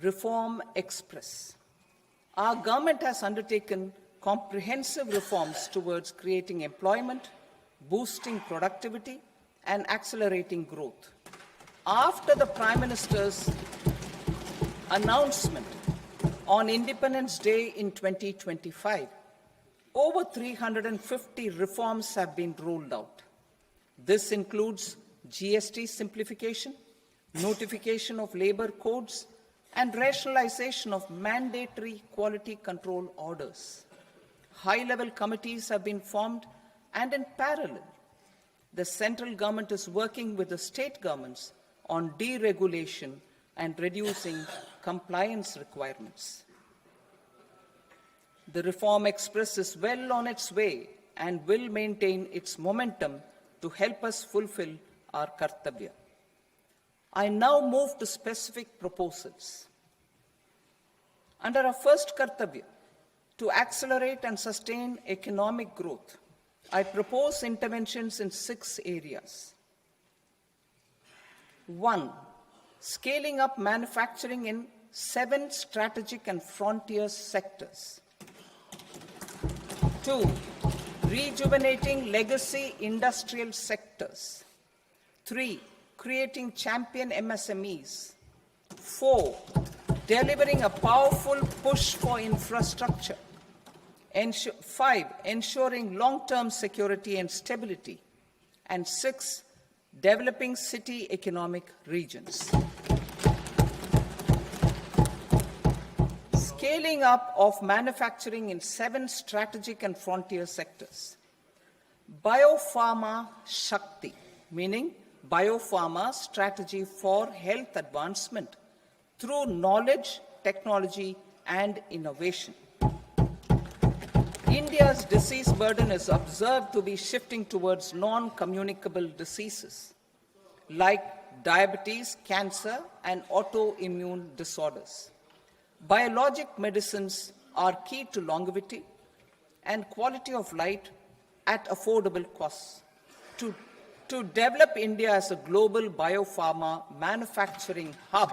Reform Express. Our government has undertaken comprehensive reforms towards creating employment, boosting productivity, and accelerating growth. After the Prime Minister's announcement on Independence Day in 2025, over 350 reforms have been rolled out. This includes GST simplification, notification of labor codes, and rationalization of mandatory quality control orders. High-level committees have been formed, and in parallel, the central government is working with the state governments on deregulation and reducing compliance requirements. The Reform Express is well on its way and will maintain its momentum to help us fulfill our kartavya. I now move to specific proposals. Under our first kartavya, to accelerate and sustain economic growth, I propose interventions in 6 areas. 1. Scaling up manufacturing in 7 strategic and frontier sectors. 2. Rejuvenating legacy industrial sectors. 3. Creating champion MSMEs. 4. Delivering a powerful push for infrastructure. 5. Ensuring long-term security and stability. And 6. Developing city economic regions. Scaling up of manufacturing in 7 strategic and frontier sectors. Biopharma Shakti, meaning biopharma strategy for health advancement through knowledge, technology, and innovation. India's disease burden is observed to be shifting towards non-communicable diseases like diabetes, cancer, and autoimmune disorders. Biologic medicines are key to longevity and quality of life at affordable costs. To develop India as a global biopharma manufacturing hub,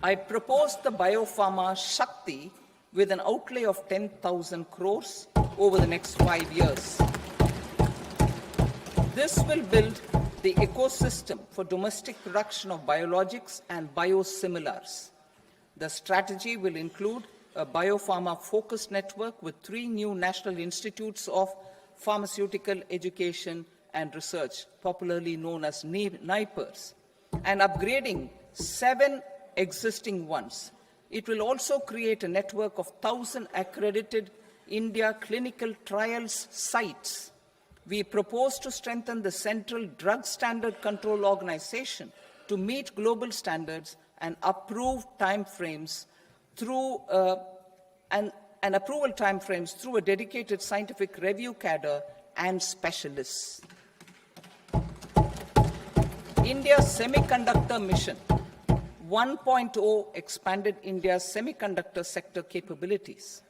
I propose the Biopharma Shakti with an outlay of 10,000 crores over the next 5 years. This will build the ecosystem for domestic production of biologics and biosimilars. The strategy will include a biopharma-focused network with 3 new national institutes of pharmaceutical education and research, popularly known as NIPERs, and upgrading 7 existing ones. It will also create a network of 1,000 accredited India clinical trials sites. We propose to strengthen the Central Drug Standard Control Organization to meet global standards and approve timeframes through approval timeframes through a dedicated scientific review cadre and specialists. India's semiconductor mission 1.0 expanded India's semiconductor sector capabilities.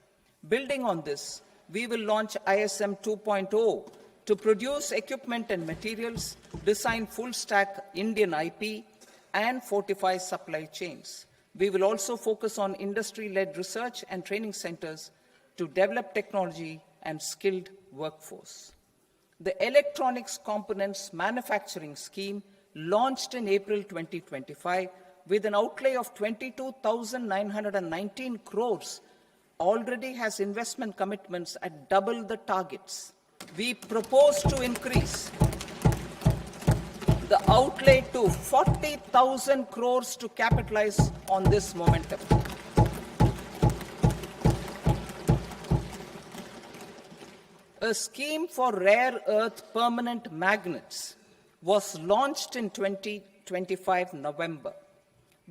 Building on this, we will launch ISM 2.0 to produce equipment and materials, design full-stack Indian IP, and fortify supply chains. We will also focus on industry-led research and training centers to develop technology and skilled workforce. The Electronics Components Manufacturing Scheme, launched in April 2025, with an outlay of 22,919 crores, already has investment commitments at double the targets. We propose to increase the outlay to 40,000 crores to capitalize on this momentum. A scheme for rare earth permanent magnets was launched in 2025 November.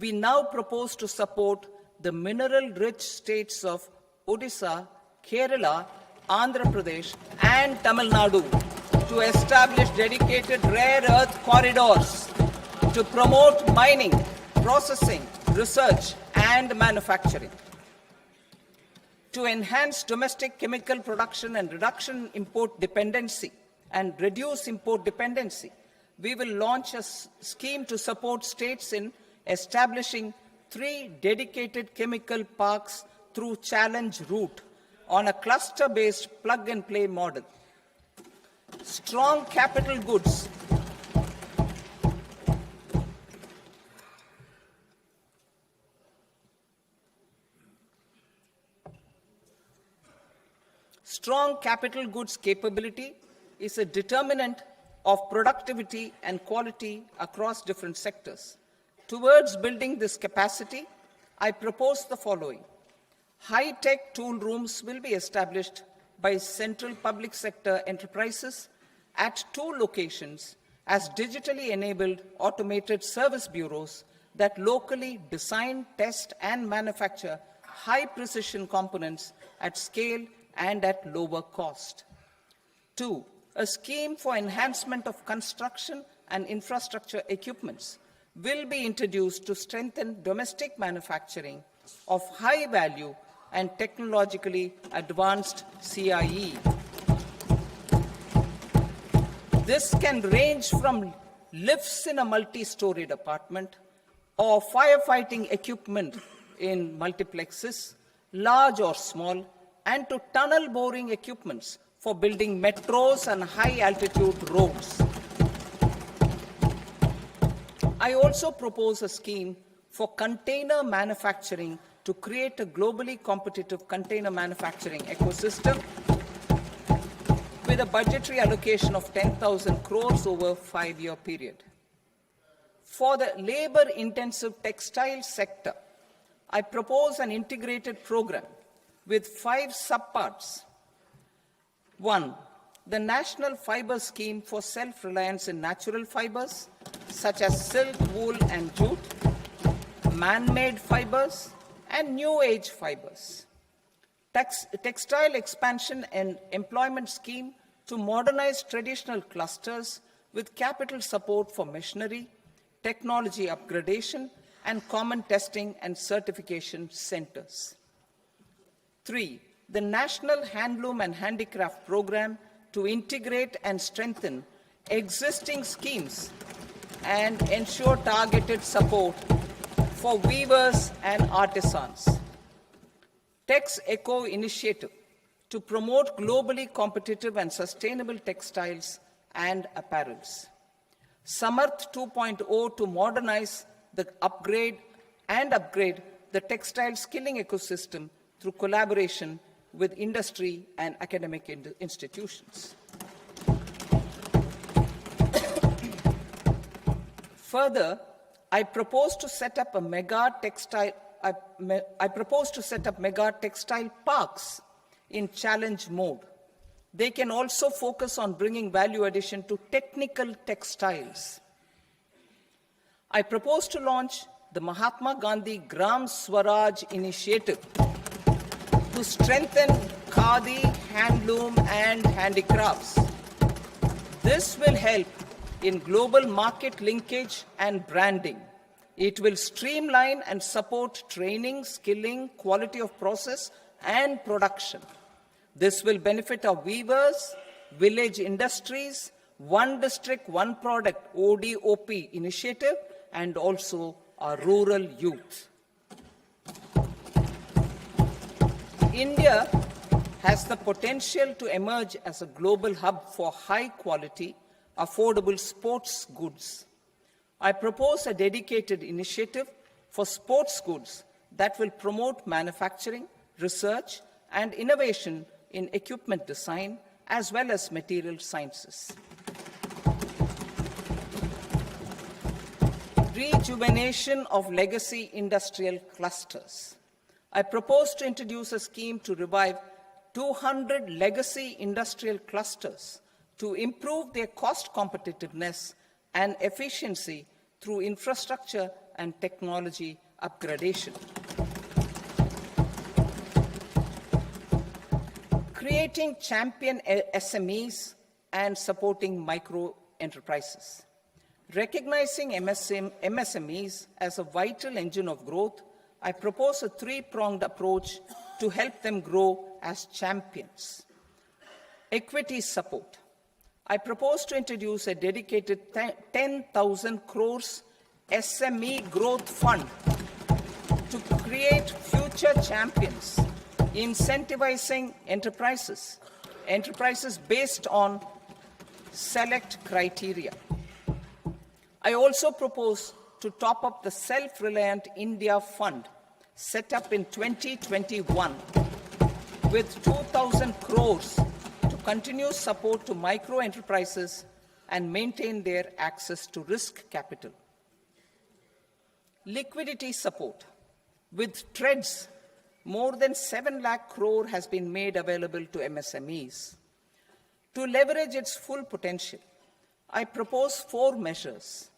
We now propose to support the mineral-rich states of Odisha, Kerala, Andhra Pradesh, and Tamil Nadu to establish dedicated rare earth corridors to promote mining, processing, research, and manufacturing. To enhance domestic chemical production and reduce import dependency, we will launch a scheme to support states in establishing 3 dedicated chemical parks through challenge route on a cluster-based plug-and-play model. Strong capital goods capability is a determinant of productivity and quality across different sectors. Towards building this capacity, I propose the following. High-tech tool rooms will be established by central public sector enterprises at 2 locations as digitally enabled automated service bureaus that locally design, test, and manufacture high-precision components at scale and at lower cost. 2, a scheme for enhancement of construction and infrastructure equipments will be introduced to strengthen domestic manufacturing of high value and technologically advanced CIE. This can range from lifts in a multi-storied apartment or firefighting equipment in multiplexes, large or small, and to tunnel boring equipments for building metros and high-altitude roads. I also propose a scheme for container manufacturing to create a globally competitive container manufacturing ecosystem with a budgetary allocation of 10,000 crores over a 5-year period. For the labor-intensive textile sector, I propose an integrated program with 5 subparts. 1, the National Fiber Scheme for self-reliance in natural fibers, such as silk, wool, and jute, man-made fibers, and new-age fibers. Textile expansion and employment scheme to modernize traditional clusters with capital support for machinery, technology upgradation, and common testing and certification centers. 3, the National Handloom and Handicraft Program to integrate and strengthen existing schemes and ensure targeted support for weavers and artisans. Tex Eco Initiative to promote globally competitive and sustainable textiles and apparels. Samarth 2.0 to modernize the upgrade the textile skilling ecosystem through collaboration with industry and academic institutions. Further, I propose to set up mega textile parks in challenge mode. They can also focus on bringing value addition to technical textiles. I propose to launch the Mahatma Gandhi Gram Swaraj initiative to strengthen khadi, handloom, and handicrafts. This will help in global market linkage and branding. It will streamline and support training, skilling, quality of process, and production. This will benefit our weavers, village industries, One District, One Product ODOP initiative, and also our rural youth. India has the potential to emerge as a global hub for high-quality, affordable sports goods. I propose a dedicated initiative for sports goods that will promote manufacturing, research, and innovation in equipment design, as well as material sciences. Rejuvenation of legacy industrial clusters. I propose to introduce a scheme to revive 200 legacy industrial clusters to improve their cost competitiveness and efficiency through infrastructure and technology upgradation. Creating champion SMEs and supporting micro enterprises. Recognizing MSMEs as a vital engine of growth, I propose a 3-pronged approach to help them grow as champions. Equity support. I propose to introduce a dedicated 10,000 crores SME growth fund to create future champions, incentivizing enterprises based on select criteria. I also propose to top up the Self-Reliant India Fund set up in 2021 with 2,000 crores to continue support to micro enterprises and maintain their access to risk capital. Liquidity support. With TREDS, more than 7 lakh crore has been made available to MSMEs. To leverage its full potential, I propose 4 measures.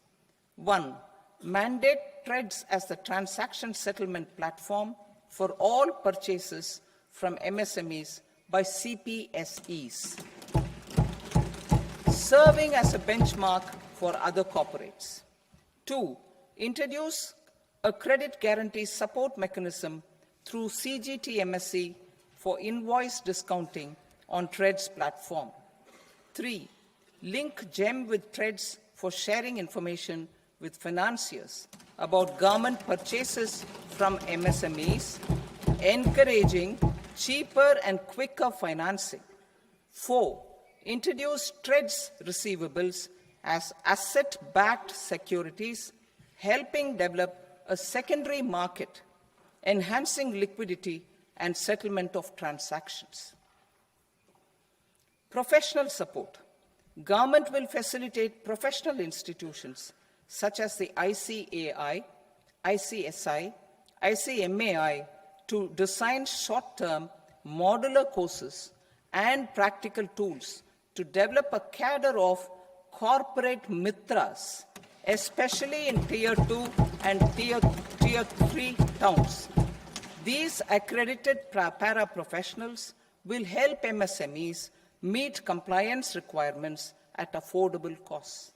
1, mandate TREDS as the transaction settlement platform for all purchases from MSMEs by CPSEs, serving as a benchmark for other corporates. 2, introduce a credit guarantee support mechanism through CGT-MSE for invoice discounting on TREDS platform. 3, link GEM with TREDS for sharing information with financiers about government purchases from MSMEs, encouraging cheaper and quicker financing. 4, introduce TREDS receivables as asset-backed securities, helping develop a secondary market, enhancing liquidity and settlement of transactions. Professional support. Government will facilitate professional institutions such as the ICAI, ICSI, ICMAI to design short-term modular courses and practical tools to develop a cadre of corporate mitras, especially in Tier 2 and Tier 3 towns. These accredited para-professionals will help MSMEs meet compliance requirements at affordable costs.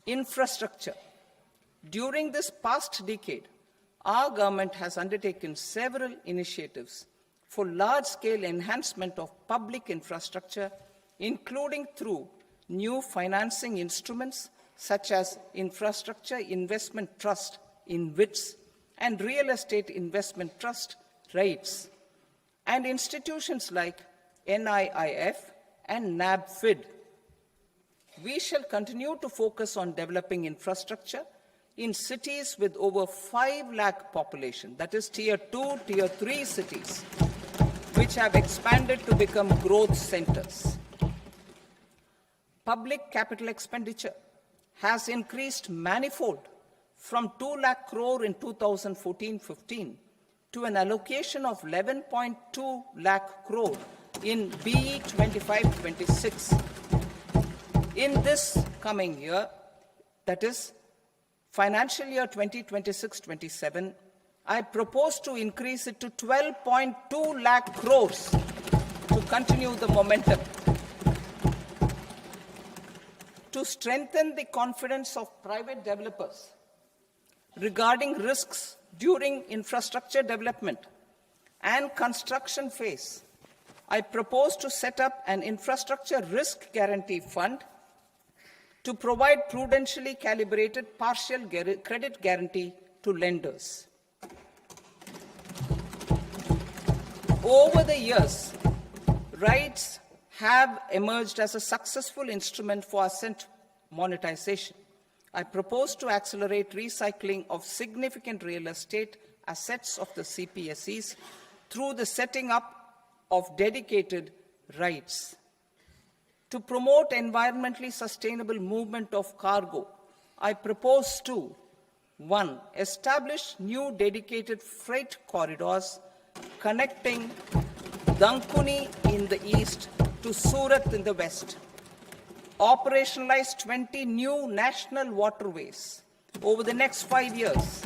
Infrastructure. During this past decade, our government has undertaken several initiatives for large-scale enhancement of public infrastructure, including through new financing instruments such as Infrastructure Investment Trust (InvITs) and Real Estate Investment Trust (REITs), and institutions like NIIF and NABFID. We shall continue to focus on developing infrastructure in cities with over 5 lakh population, that is Tier 2, Tier 3 cities, which have expanded to become growth centers. Public capital expenditure has increased manifold from 2 lakh crore in 2014-15 to an allocation of 11.2 lakh crore in BE 25-26. In this coming year, that is financial year 2026-27, I propose to increase it to 12.2 lakh crores to continue the momentum. To strengthen the confidence of private developers regarding risks during infrastructure development and construction phase, I propose to set up an infrastructure risk guarantee fund to provide prudentially calibrated partial credit guarantee to lenders. Over the years, REITs have emerged as a successful instrument for asset monetization. I propose to accelerate recycling of significant real estate assets of the CPSEs through the setting up of dedicated REITs. To promote environmentally sustainable movement of cargo, I propose to 1. Establish new dedicated freight corridors connecting Dankuni in the east to Surat in the west. Operationalize 20 new national waterways over the next 5 years,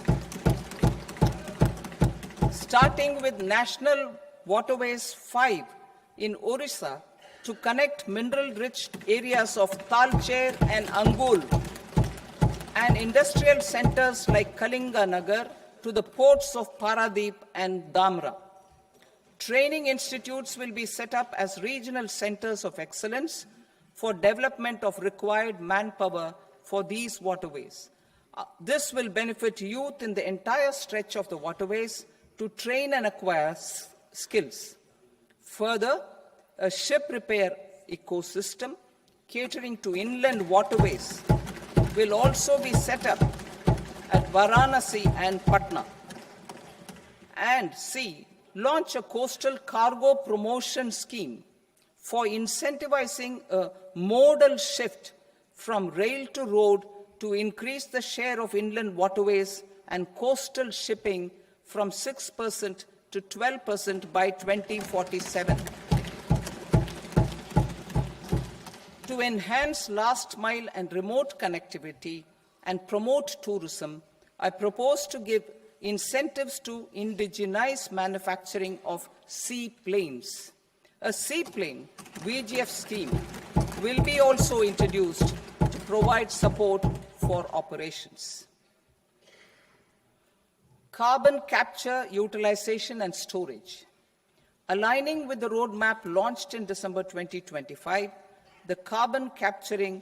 starting with National Waterways 5 in Orissa to connect mineral-rich areas of Talcher and Angul and industrial centers like Kalinga Nagar to the ports of Paradeep and Dhamra. Training institutes will be set up as regional centers of excellence for development of required manpower for these waterways. This will benefit youth in the entire stretch of the waterways to train and acquire skills. Further, a ship repair ecosystem catering to inland waterways will also be set up at Varanasi and Patna. And C, launch a coastal cargo promotion scheme for incentivizing a modal shift from rail to road to increase the share of inland waterways and coastal shipping from 6% to 12% by 2047. To enhance last mile and remote connectivity and promote tourism, I propose to give incentives to indigenize manufacturing of seaplanes. A seaplane VGF scheme will be also introduced to provide support for operations. Carbon capture, utilization and storage. Aligning with the roadmap launched in December 2025, the carbon capture,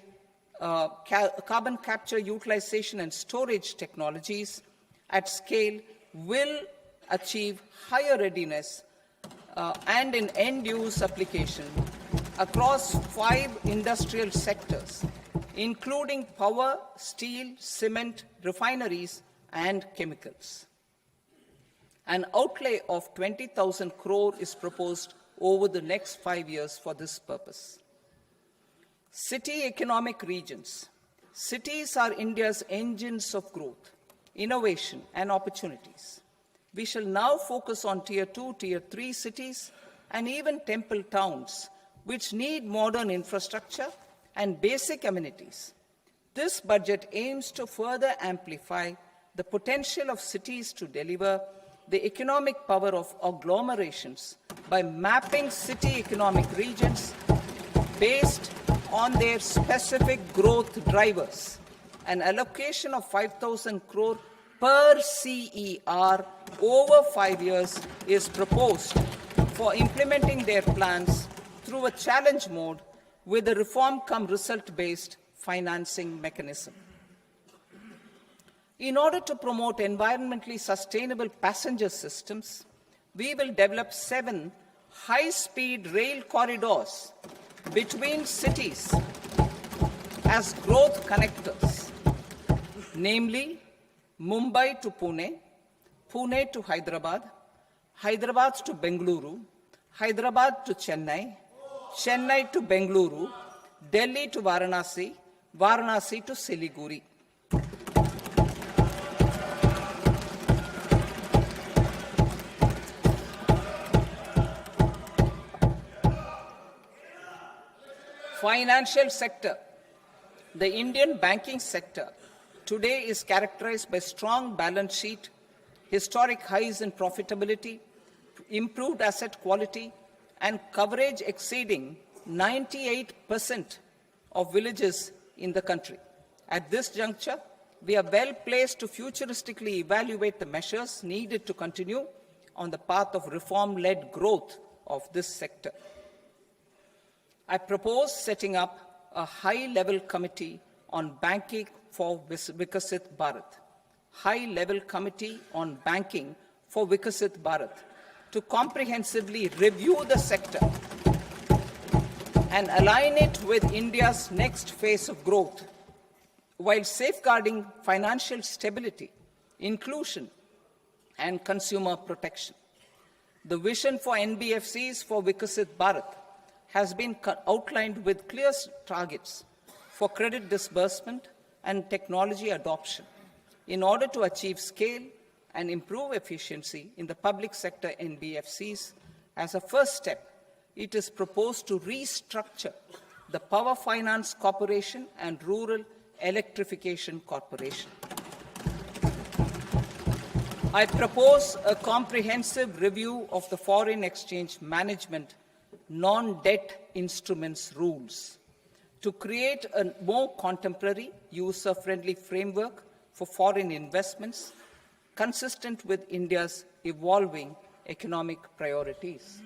utilization and storage technologies at scale will achieve higher readiness and in end-use application across 5 industrial sectors, including power, steel, cement, refineries, and chemicals. An outlay of 20,000 crore is proposed over the next 5 years for this purpose. City economic regions. Cities are India's engines of growth, innovation, and opportunities. We shall now focus on Tier 2, Tier 3 cities, and even temple towns, which need modern infrastructure and basic amenities. This budget aims to further amplify the potential of cities to deliver the economic power of agglomerations by mapping city economic regions based on their specific growth drivers. An allocation of 5,000 crore per CER over 5 years is proposed for implementing their plans through a challenge mode with a reform-cum-result-based financing mechanism. In order to promote environmentally sustainable passenger systems, we will develop 7 high-speed rail corridors between cities as growth connectors, namely Mumbai to Pune, Pune to Hyderabad, Hyderabad to Bengaluru, Hyderabad to Chennai, Chennai to Bengaluru, Delhi to Varanasi, Varanasi to Siliguri. Financial sector. The Indian banking sector today is characterized by strong balance sheet, historic highs in profitability, improved asset quality, and coverage exceeding 98% of villages in the country. At this juncture, we are well placed to futuristically evaluate the measures needed to continue on the path of reform-led growth of this sector. I propose setting up a high-level committee on banking for Vikasit Bharat, high-level committee on banking for Vikasit Bharat, to comprehensively review the sector and align it with India's next phase of growth, while safeguarding financial stability, inclusion, and consumer protection. The vision for NBFCs for Vikasit Bharat has been outlined with clear targets for credit disbursement and technology adoption in order to achieve scale and improve efficiency in the public sector NBFCs. As a first step, it is proposed to restructure the Power Finance Corporation and Rural Electrification Corporation. I propose a comprehensive review of the foreign exchange management non-debt instruments rules to create a more contemporary, user-friendly framework for foreign investments consistent with India's evolving economic priorities.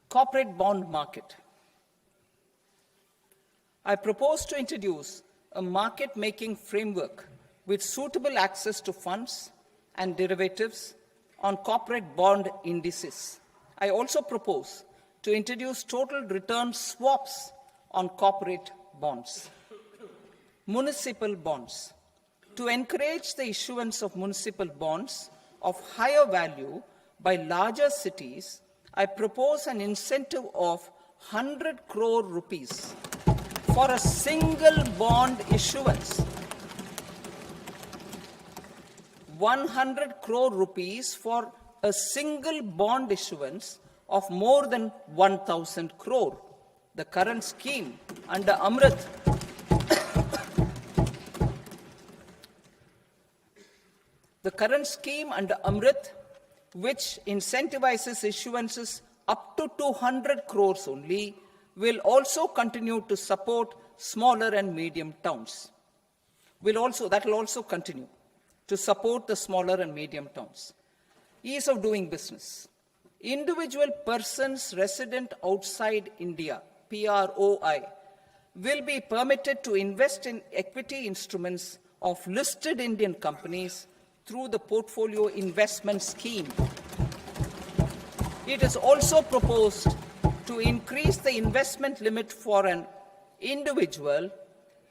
Corporate bond market. I propose to introduce a market-making framework with suitable access to funds and derivatives on corporate bond indices. I also propose to introduce total return swaps on corporate bonds. Municipal bonds. To encourage the issuance of municipal bonds of higher value by larger cities, I propose an incentive of 100 crore rupees for a single bond issuance. 100 crore rupees for a single bond issuance of more than 1,000 crore. The current scheme under Amrit which incentivizes issuances up to 200 crores only, will also continue to support smaller and medium towns. That will also continue to support the smaller and medium towns. Ease of doing business. Individual persons resident outside India, PROI, will be permitted to invest in equity instruments of listed Indian companies through the Portfolio Investment Scheme. It is also proposed to increase the investment limit for an individual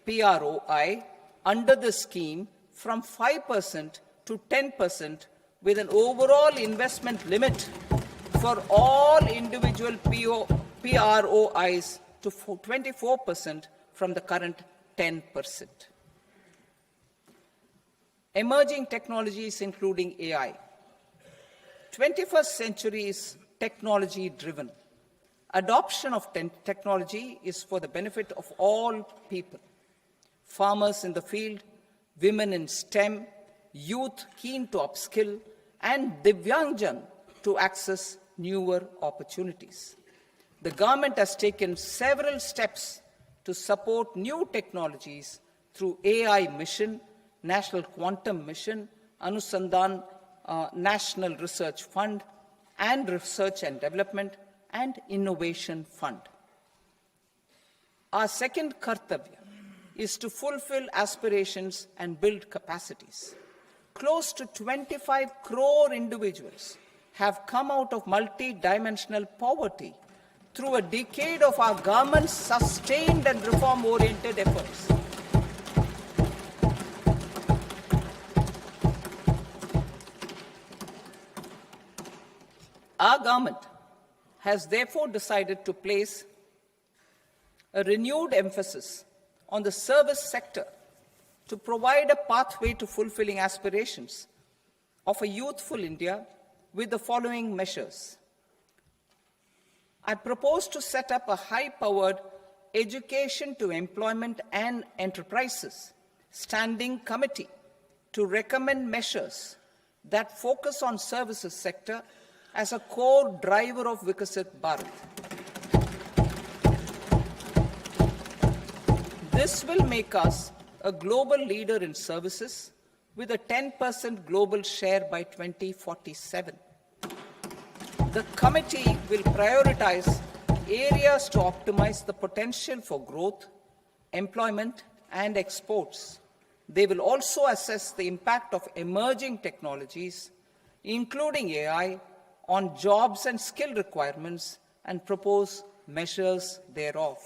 PROI under the scheme from 5% to 10%, with an overall investment limit for all individual PROIs to 24% from the current 10%. Emerging technologies including AI. 21st century is technology-driven. Adoption of technology is for the benefit of all people. Farmers in the field, women in STEM, youth keen to upskill, and Divyangjan to access newer opportunities. The government has taken several steps to support new technologies through AI Mission, National Quantum Mission, Anusandhan National Research Fund, and Research and Development and Innovation Fund. Our second kartavya is to fulfill aspirations and build capacities. Close to 25 crore individuals have come out of multi-dimensional poverty through a decade of our government's sustained and reform-oriented efforts. Our government has therefore decided to place a renewed emphasis on the service sector to provide a pathway to fulfilling aspirations of a youthful India with the following measures. I propose to set up a high-powered Education to Employment and Enterprises Standing Committee to recommend measures that focus on services sector as a core driver of Viksit Bharat. This will make us a global leader in services with a 10% global share by 2047. The committee will prioritize areas to optimize the potential for growth, employment, and exports. They will also assess the impact of emerging technologies, including AI, on jobs and skill requirements and propose measures thereof.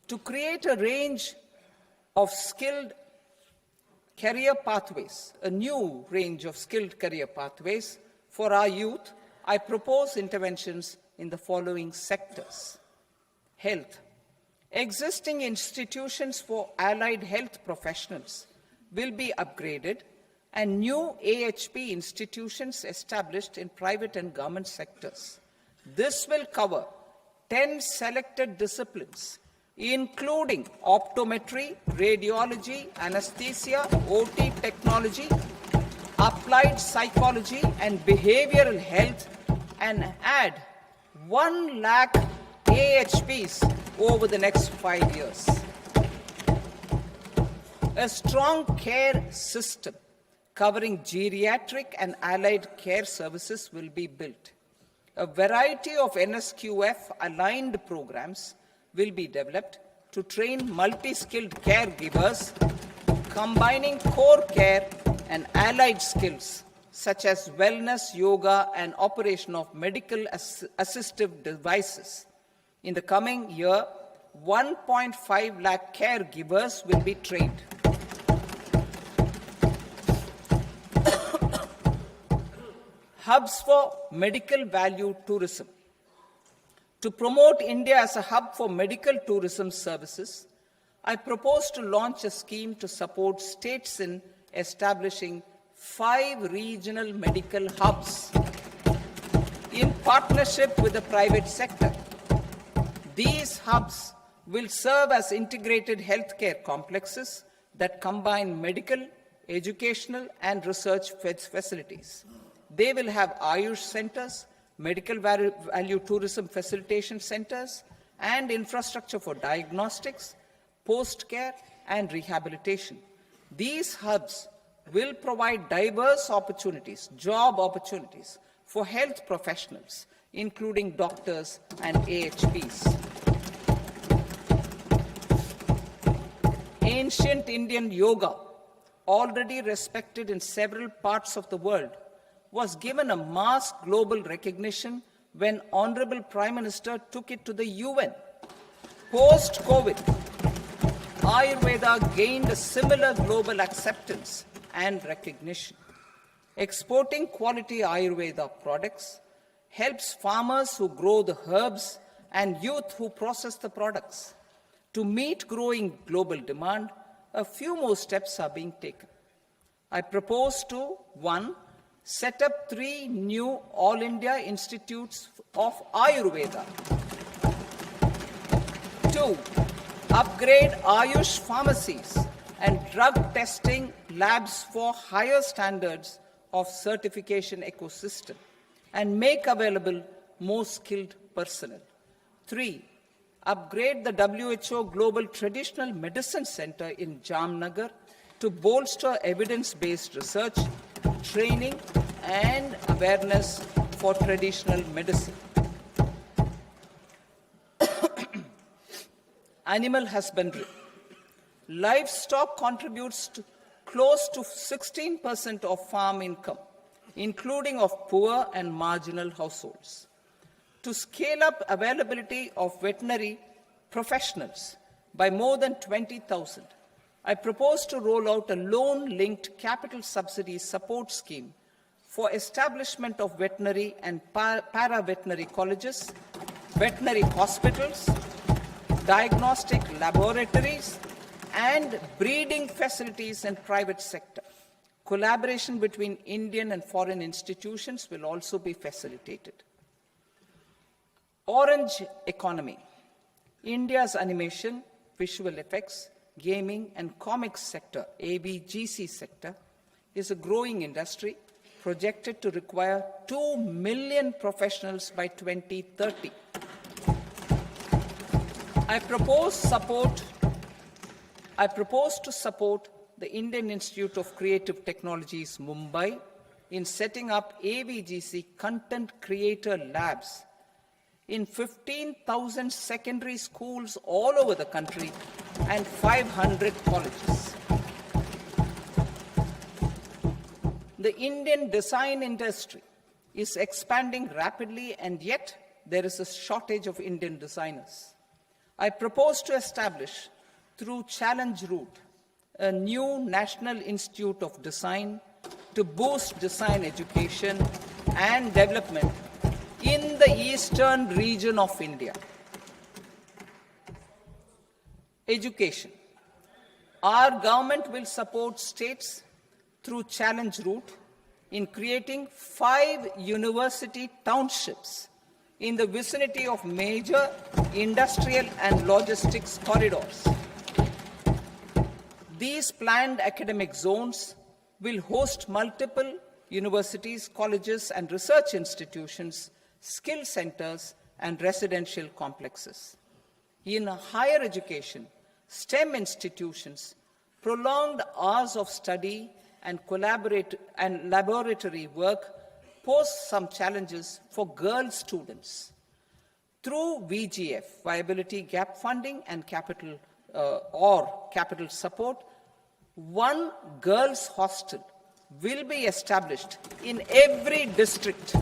To create a range of skilled career pathways, a new range of skilled career pathways for our youth, I propose interventions in the following sectors. Health. Existing institutions for allied health professionals will be upgraded and new AHP institutions established in private and government sectors. This will cover 10 selected disciplines, including optometry, radiology, anesthesia, OT technology, applied psychology, and behavioral health, and add 1 lakh AHPs over the next 5 years. A strong care system covering geriatric and allied care services will be built. A variety of NSQF-aligned programs will be developed to train multi-skilled caregivers, combining core care and allied skills such as wellness, yoga, and operation of medical assistive devices. In the coming year, 1.5 lakh caregivers will be trained. Hubs for medical value tourism. To promote India as a hub for medical tourism services, I propose to launch a scheme to support states in establishing 5 regional medical hubs in partnership with the private sector. These hubs will serve as integrated healthcare complexes that combine medical, educational, and research facilities. They will have Ayush centers, medical value tourism facilitation centers, and infrastructure for diagnostics, post-care, and rehabilitation. These hubs will provide diverse opportunities, job opportunities, for health professionals, including doctors and AHPs. Ancient Indian yoga, already respected in several parts of the world, was given a mass global recognition when Honorable Prime Minister took it to the UN. Post-COVID, Ayurveda gained a similar global acceptance and recognition. Exporting quality Ayurveda products helps farmers who grow the herbs and youth who process the products. To meet growing global demand, a few more steps are being taken. I propose to, 1, set up 3 new All India Institutes of Ayurveda. 2, upgrade Ayush pharmacies and drug testing labs for higher standards of certification ecosystem and make available more skilled personnel. 3, upgrade the WHO Global Traditional Medicine Center in Jamnagar to bolster evidence-based research, training, and awareness for traditional medicine. Animal husbandry. Livestock contributes to close to 16% of farm income, including of poor and marginal households. To scale up availability of veterinary professionals by more than 20,000, I propose to roll out a loan-linked capital subsidy support scheme for establishment of veterinary and para-veterinary colleges, veterinary hospitals, diagnostic laboratories, and breeding facilities in private sector. Collaboration between Indian and foreign institutions will also be facilitated. Orange economy. India's animation, visual effects, gaming, and comics sector, ABGC sector, is a growing industry projected to require 2 million professionals by 2030. I propose to support the Indian Institute of Creative Technologies, Mumbai, in setting up ABGC content creator labs in 15,000 secondary schools all over the country and 500 colleges. The Indian design industry is expanding rapidly, and yet there is a shortage of Indian designers. I propose to establish, through Challenge Route, a new National Institute of Design to boost design education and development in the eastern region of India. Education. Our government will support states through Challenge Route in creating 5 university townships in the vicinity of major industrial and logistics corridors. These planned academic zones will host multiple universities, colleges, and research institutions, skill centers, and residential complexes. In higher education, STEM institutions, prolonged hours of study and laboratory work pose some challenges for girl students. Through VGF, viability gap funding and capital support, one girls' hostel will be established in every district.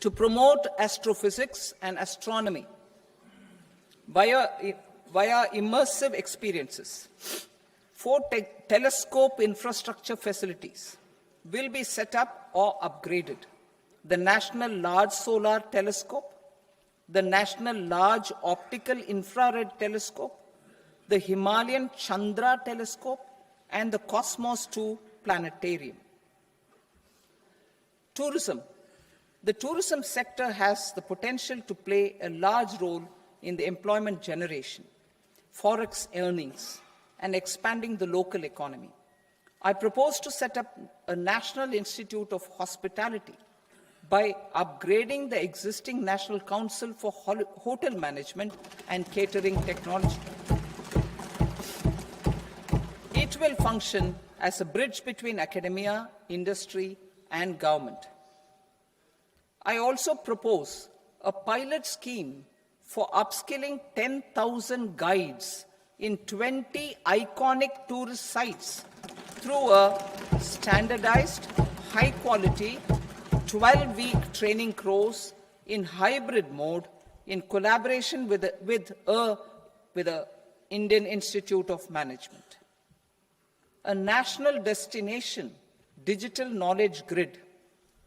To promote astrophysics and astronomy via immersive experiences. 4 telescope infrastructure facilities will be set up or upgraded. The National Large Solar Telescope, the National Large Optical Infrared Telescope, the Himalayan Chandra Telescope, and the Cosmos 2 Planetarium. Tourism. The tourism sector has the potential to play a large role in the employment generation, forex earnings, and expanding the local economy. I propose to set up a National Institute of Hospitality by upgrading the existing National Council for Hotel Management and Catering Technology. It will function as a bridge between academia, industry, and government. I also propose a pilot scheme for upskilling 10,000 guides in 20 iconic tourist sites through a standardized, high-quality, 12-week training course in hybrid mode in collaboration with the Indian Institute of Management. A national destination digital knowledge grid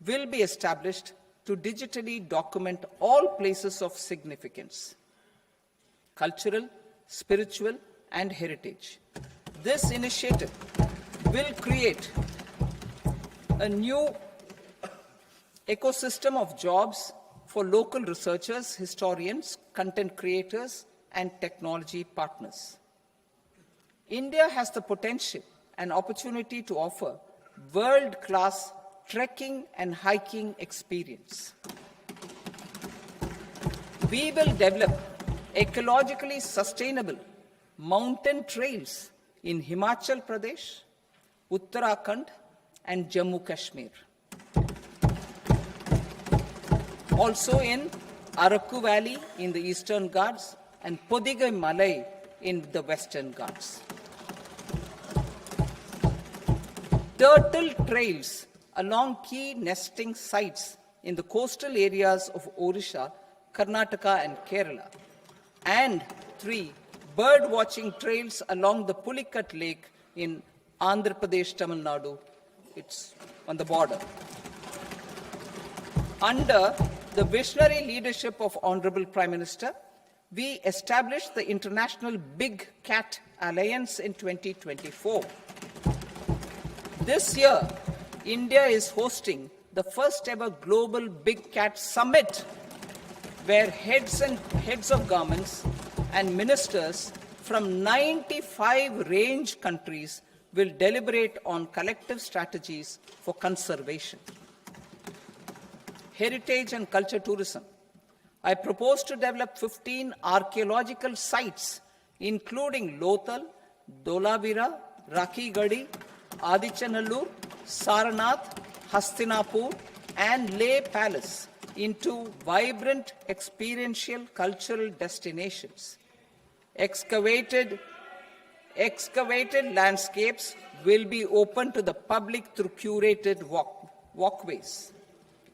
will be established to digitally document all places of significance, cultural, spiritual, and heritage. This initiative will create a new ecosystem of jobs for local researchers, historians, content creators, and technology partners. India has the potential and opportunity to offer world-class trekking and hiking experience. We will develop ecologically sustainable mountain trails in Himachal Pradesh, Uttarakhand, and Jammu Kashmir. Also in Araku Valley in the Eastern Ghats and Podigai Malai in the Western Ghats. Turtle trails along key nesting sites in the coastal areas of Odisha, Karnataka, and Kerala. And 3 bird watching trails along the Pulikat Lake in Andhra Pradesh, Tamil Nadu. It's on the border. Under the visionary leadership of Honorable Prime Minister, we established the International Big Cat Alliance in 2024. This year, India is hosting the first ever Global Big Cat Summit, where heads of governments and ministers from 95 range countries will deliberate on collective strategies for conservation. Heritage and culture tourism. I propose to develop 15 archaeological sites, including Lothal, Dholavira, Rakigadi, Adichanallur, Saranath, Hastinapur, and Leh Palace into vibrant experiential cultural destinations. Excavated landscapes will be open to the public through curated walkways.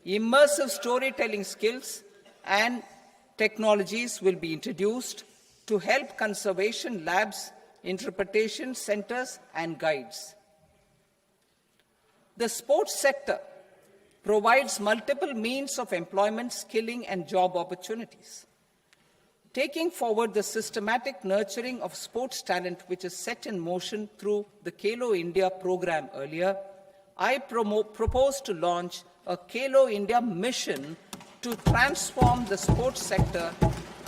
Immersive storytelling skills and technologies will be introduced to help conservation labs, interpretation centers, and guides. The sports sector provides multiple means of employment, skilling, and job opportunities. Taking forward the systematic nurturing of sports talent, which is set in motion through the Khelo India program earlier, I propose to launch a Khelo India mission to transform the sports sector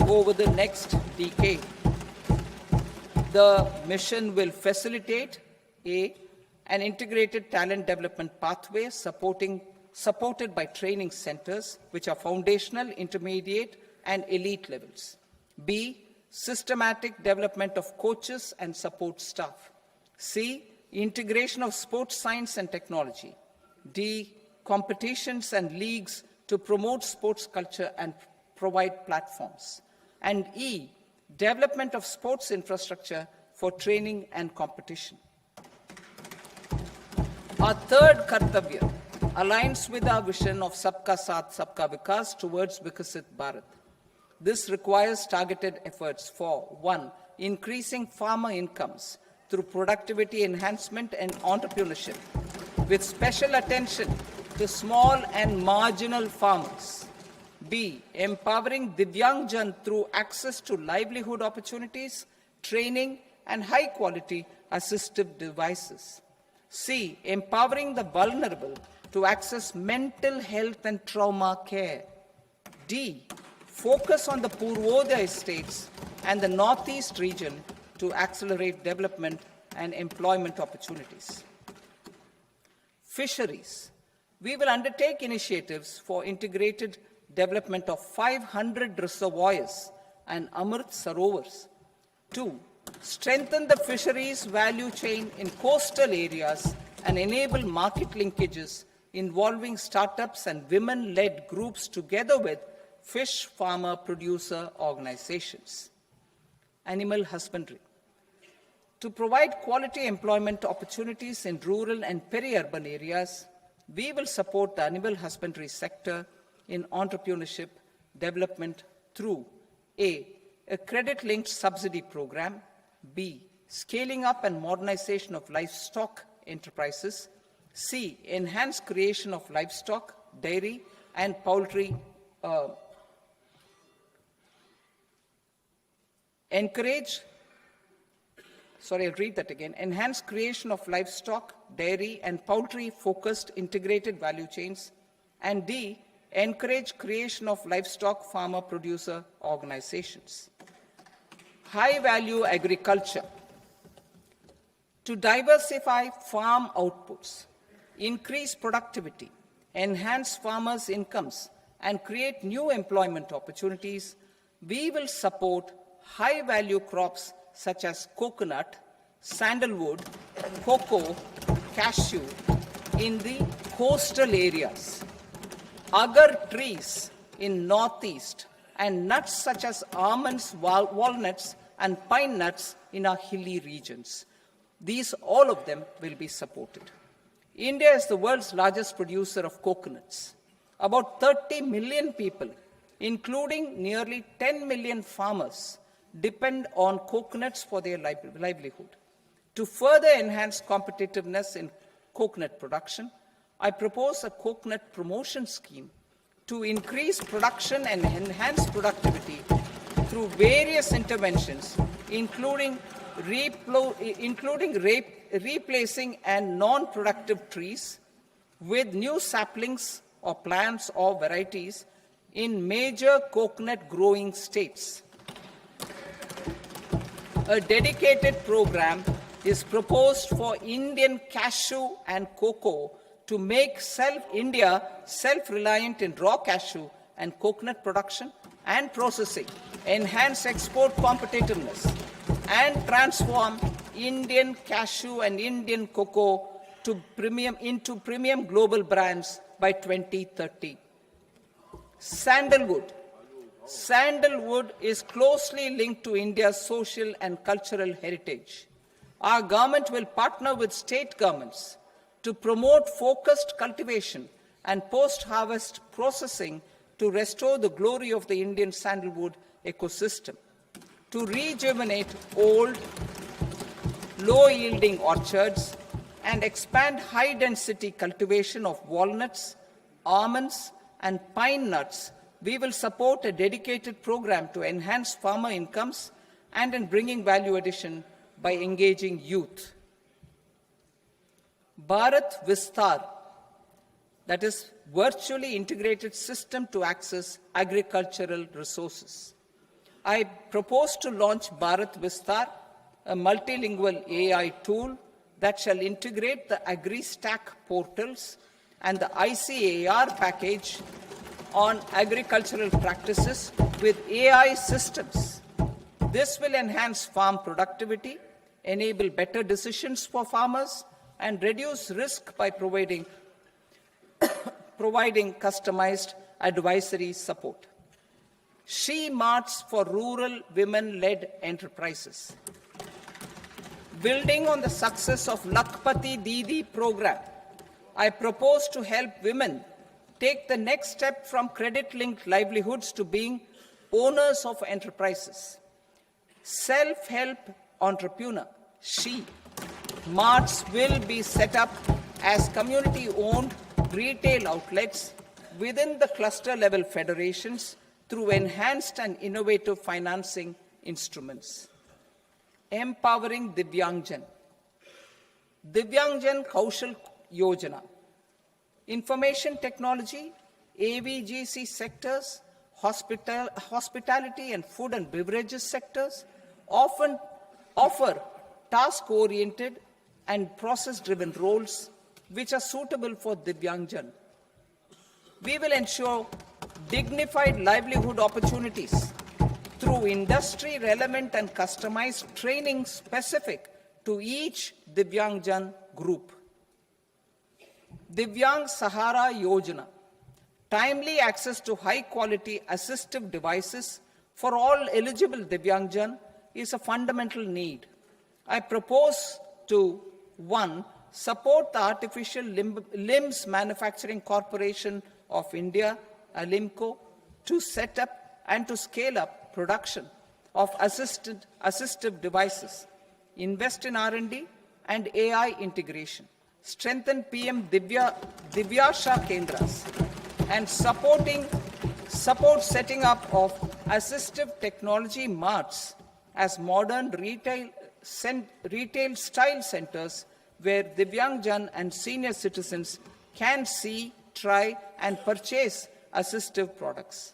over the next decade. The mission will facilitate an integrated talent development pathway supported by training centers, which are foundational, intermediate, and elite levels. B, systematic development of coaches and support staff. C, integration of sports science and technology. D, competitions and leagues to promote sports culture and provide platforms. And E, development of sports infrastructure for training and competition. Our third Kartavya aligns with our vision of Sabka Saath, Sabka Vikas towards Vikasit Bharat. This requires targeted efforts for 1. Increasing farmer incomes through productivity enhancement and entrepreneurship, with special attention to small and marginal farmers. B. Empowering Divyangjan through access to livelihood opportunities, training, and high-quality assistive devices. C. Empowering the vulnerable to access mental health and trauma care. D. Focus on the Purvodaya states and the Northeast region to accelerate development and employment opportunities. Fisheries. We will undertake initiatives for integrated development of 500 reservoirs and Amrit Sarovars. 2. Strengthen the fisheries value chain in coastal areas and enable market linkages involving startups and women-led groups together with fish farmer producer organizations. Animal husbandry. To provide quality employment opportunities in rural and peri-urban areas, we will support the animal husbandry sector in entrepreneurship development through A. A credit-linked subsidy program, B. Scaling up and modernization of livestock enterprises, C. Enhanced creation of livestock, dairy, and poultry Enhanced creation of livestock, dairy, and poultry-focused integrated value chains. And D. Encourage creation of livestock farmer-producer organizations. High-value agriculture. To diversify farm outputs, increase productivity, enhance farmers' incomes, and create new employment opportunities, we will support high-value crops such as coconut, sandalwood, cocoa, cashew in the coastal areas, agar trees in northeast, and nuts such as almonds, walnuts, and pine nuts in our hilly regions. These, all of them, will be supported. India is the world's largest producer of coconuts. About 30 million people, including nearly 10 million farmers, depend on coconuts for their livelihood. To further enhance competitiveness in coconut production, I propose a coconut promotion scheme to increase production and enhance productivity through various interventions, including replacing and non-productive trees with new saplings or plants or varieties in major coconut growing states. A dedicated program is proposed for Indian cashew and cocoa to make India self-reliant in raw cashew and coconut production and processing, enhance export competitiveness, and transform Indian cashew and Indian cocoa into premium global brands by 2030. Sandalwood. Sandalwood is closely linked to India's social and cultural heritage. Our government will partner with state governments to promote focused cultivation and post-harvest processing to restore the glory of the Indian sandalwood ecosystem, to rejuvenate old, low-yielding orchards, and expand high-density cultivation of walnuts, almonds, and pine nuts. We will support a dedicated program to enhance farmer incomes and in bringing value addition by engaging youth. Bharat Vistar, that is, virtually integrated system to access agricultural resources. I propose to launch Bharat Vistar, a multilingual AI tool that shall integrate the AgriStack portals and the ICAR package on agricultural practices with AI systems. This will enhance farm productivity, enable better decisions for farmers, and reduce risk by providing customized advisory support. She Marts for rural women-led enterprises. Building on the success of Lakpati Didi program, I propose to help women take the next step from credit-linked livelihoods to being owners of enterprises. Self-help entrepreneur, She Marts will be set up as community-owned retail outlets within the cluster-level federations through enhanced and innovative financing instruments. Empowering Divyangjan. Divyangjan Kaushal Yojana. Information technology, AVGC sectors, hospitality and food and beverages sectors often offer task-oriented and process-driven roles which are suitable for Divyangjan. We will ensure dignified livelihood opportunities through industry-relevant and customized training specific to each Divyangjan group. Divyang Sahara Yojana. Timely access to high-quality assistive devices for all eligible Divyangjan is a fundamental need. I propose to 1. Support the Artificial Limbs Manufacturing Corporation of India, ALIMCO, to set up and to scale up production of assistive devices, invest in R&D and AI integration, strengthen PM Divyasha Kendras, and support setting up of assistive technology marts as modern retail style centers where Divyangjan and senior citizens can see, try and purchase assistive products.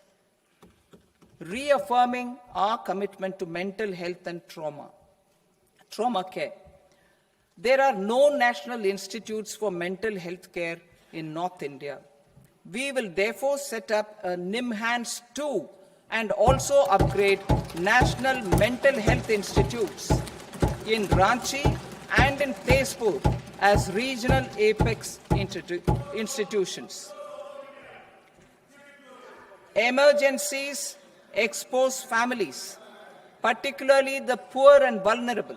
Reaffirming our commitment to mental health and trauma care. There are no national institutes for mental health care in North India. We will therefore set up a NIMHANS 2 and also upgrade national mental health institutes in Ranchi and in Tezpur as regional apex institutions. Emergencies expose families, particularly the poor and vulnerable,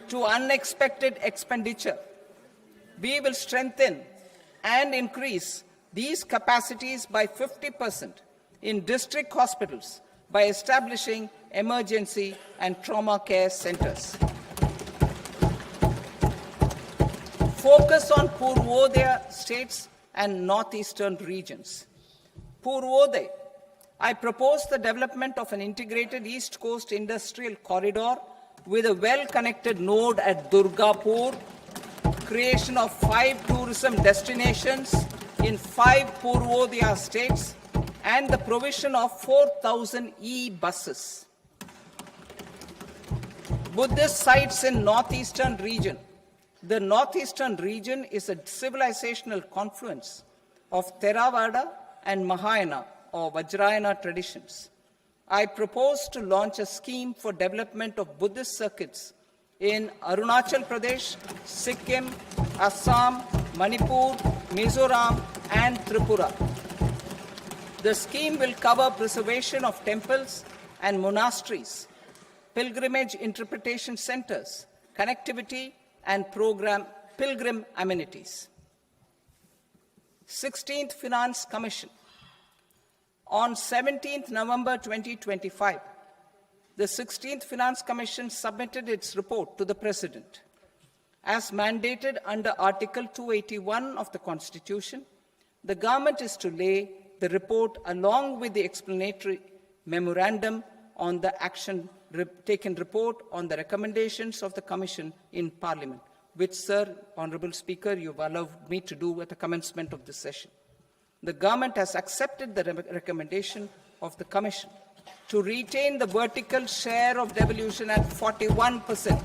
to unexpected expenditure. We will strengthen and increase these capacities by 50% in district hospitals by establishing emergency and trauma care centers. Focus on Purvodaya states and northeastern regions. Purvodaya. I propose the development of an integrated East Coast industrial corridor with a well-connected node at Durgapur, creation of 5 tourism destinations in 5 Purvodaya states, and the provision of 4,000 e-buses. Buddhist sites in northeastern region. The northeastern region is a civilizational confluence of Theravada and Mahayana or Vajrayana traditions. I propose to launch a scheme for development of Buddhist circuits in Arunachal Pradesh, Sikkim, Assam, Manipur, Mizoram, and Tripura. The scheme will cover preservation of temples and monasteries, pilgrimage interpretation centers, connectivity, and pilgrim amenities. 16th Finance Commission. On 17th November 2025, the 16th Finance Commission submitted its report to the President. As mandated under Article 281 of the Constitution, the government is to lay the report along with the explanatory memorandum on the action taken report on the recommendations of the Commission in Parliament, which, Sir, Honourable Speaker, you have allowed me to do at the commencement of this session. The government has accepted the recommendation of the Commission to retain the vertical share of devolution at 41%.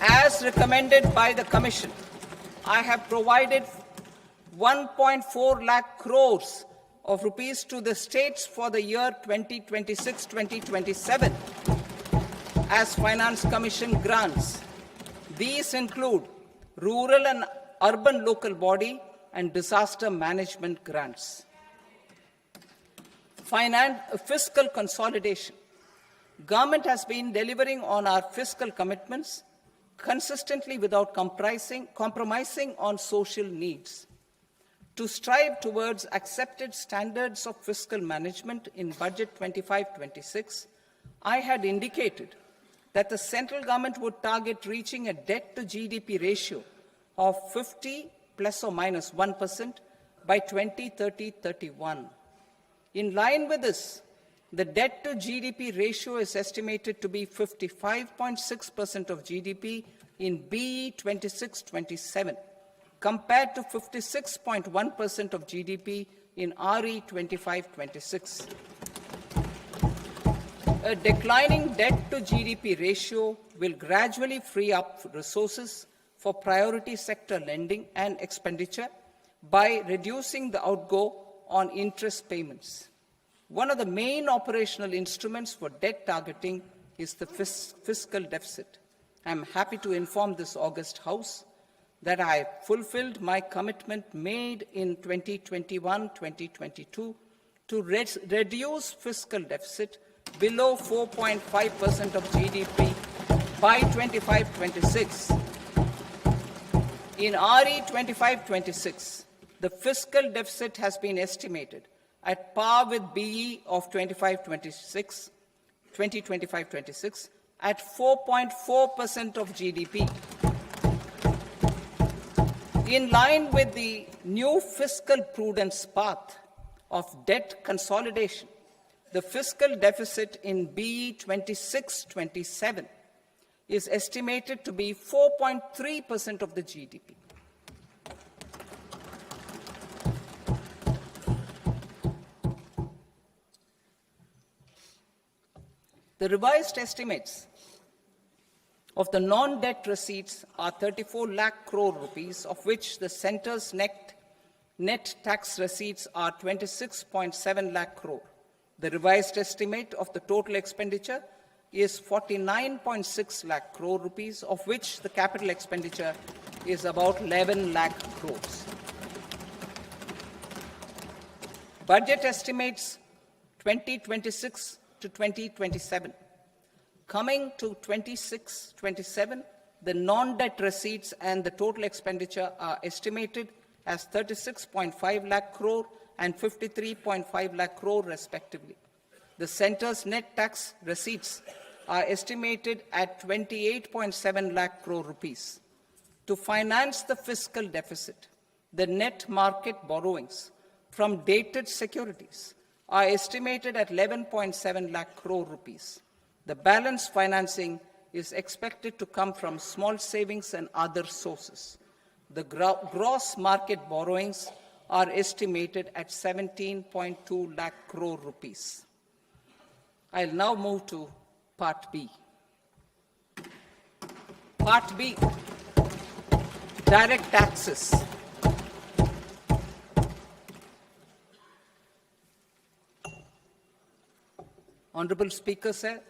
As recommended by the Commission, I have provided 1.4 lakh crores of rupees to the states for the year 2026-2027 as Finance Commission grants. These include rural and urban local body and disaster management grants. Fiscal consolidation. Government has been delivering on our fiscal commitments consistently without compromising on social needs. To strive towards accepted standards of fiscal management in Budget 25-26, I had indicated that the central government would target reaching a debt-to-GDP ratio of 50 plus or minus 1% by 2030-31. In line with this, the debt-to-GDP ratio is estimated to be 55.6% of GDP in BE 26-27, compared to 56.1% of GDP in RE 25-26. A declining debt-to-GDP ratio will gradually free up resources for priority sector lending and expenditure by reducing the outgo on interest payments. One of the main operational instruments for debt targeting is the fiscal deficit. I am happy to inform this august House that I fulfilled my commitment made in 2021-2022 to reduce fiscal deficit below 4.5% of GDP by 25-26. In RE 25-26, the fiscal deficit has been estimated at par with BE of 2025-26 at 4.4% of GDP. In line with the new fiscal prudence path of debt consolidation, the fiscal deficit in BE 26-27 is estimated to be 4.3% of the GDP. The revised estimates of the non-debt receipts are 34 lakh crore rupees, of which the centre's net tax receipts are 26.7 lakh crore. The revised estimate of the total expenditure is 49.6 lakh crore rupees, of which the capital expenditure is about 11 lakh crores. Budget estimates 2026 to 2027. Coming to 26-27, the non-debt receipts and the total expenditure are estimated as 36.5 lakh crore and 53.5 lakh crore respectively. The centre's net tax receipts are estimated at 28.7 lakh crore rupees. To finance the fiscal deficit, the net market borrowings from dated securities are estimated at 11.7 lakh crore rupees. The balance financing is expected to come from small savings and other sources. The gross market borrowings are estimated at 17.2 lakh crore rupees. I'll now move to Part B. Part B, direct taxes. Honorable Speaker, sir,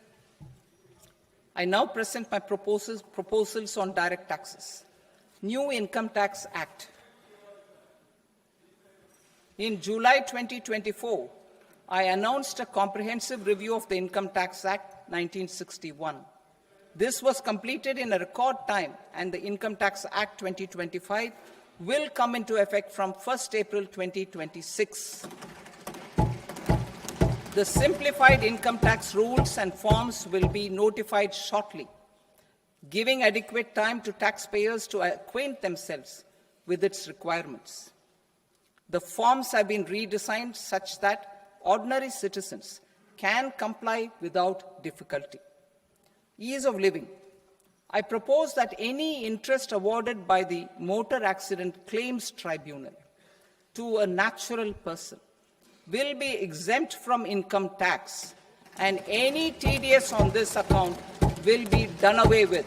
I now present my proposals on direct taxes. New Income Tax Act. In July 2024, I announced a comprehensive review of the Income Tax Act 1961. This was completed in a record time, and the Income Tax Act 2025 will come into effect from 1st April 2026. The simplified income tax rules and forms will be notified shortly, giving adequate time to taxpayers to acquaint themselves with its requirements. The forms have been redesigned such that ordinary citizens can comply without difficulty. Ease of living. I propose that any interest awarded by the Motor Accident Claims Tribunal to a natural person will be exempt from income tax, and any TDS on this account will be done away with.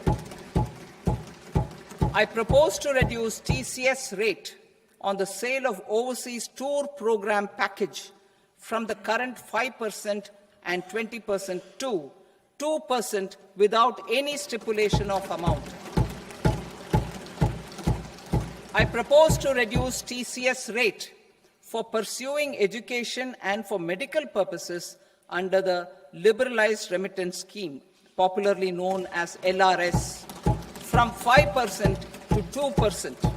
I propose to reduce TCS rate on the sale of overseas tour program package from the current 5% and 20% to 2% without any stipulation of amount. I propose to reduce TCS rate for pursuing education and for medical purposes under the Liberalized Remittance Scheme, popularly known as LRS, from 5% to 2%.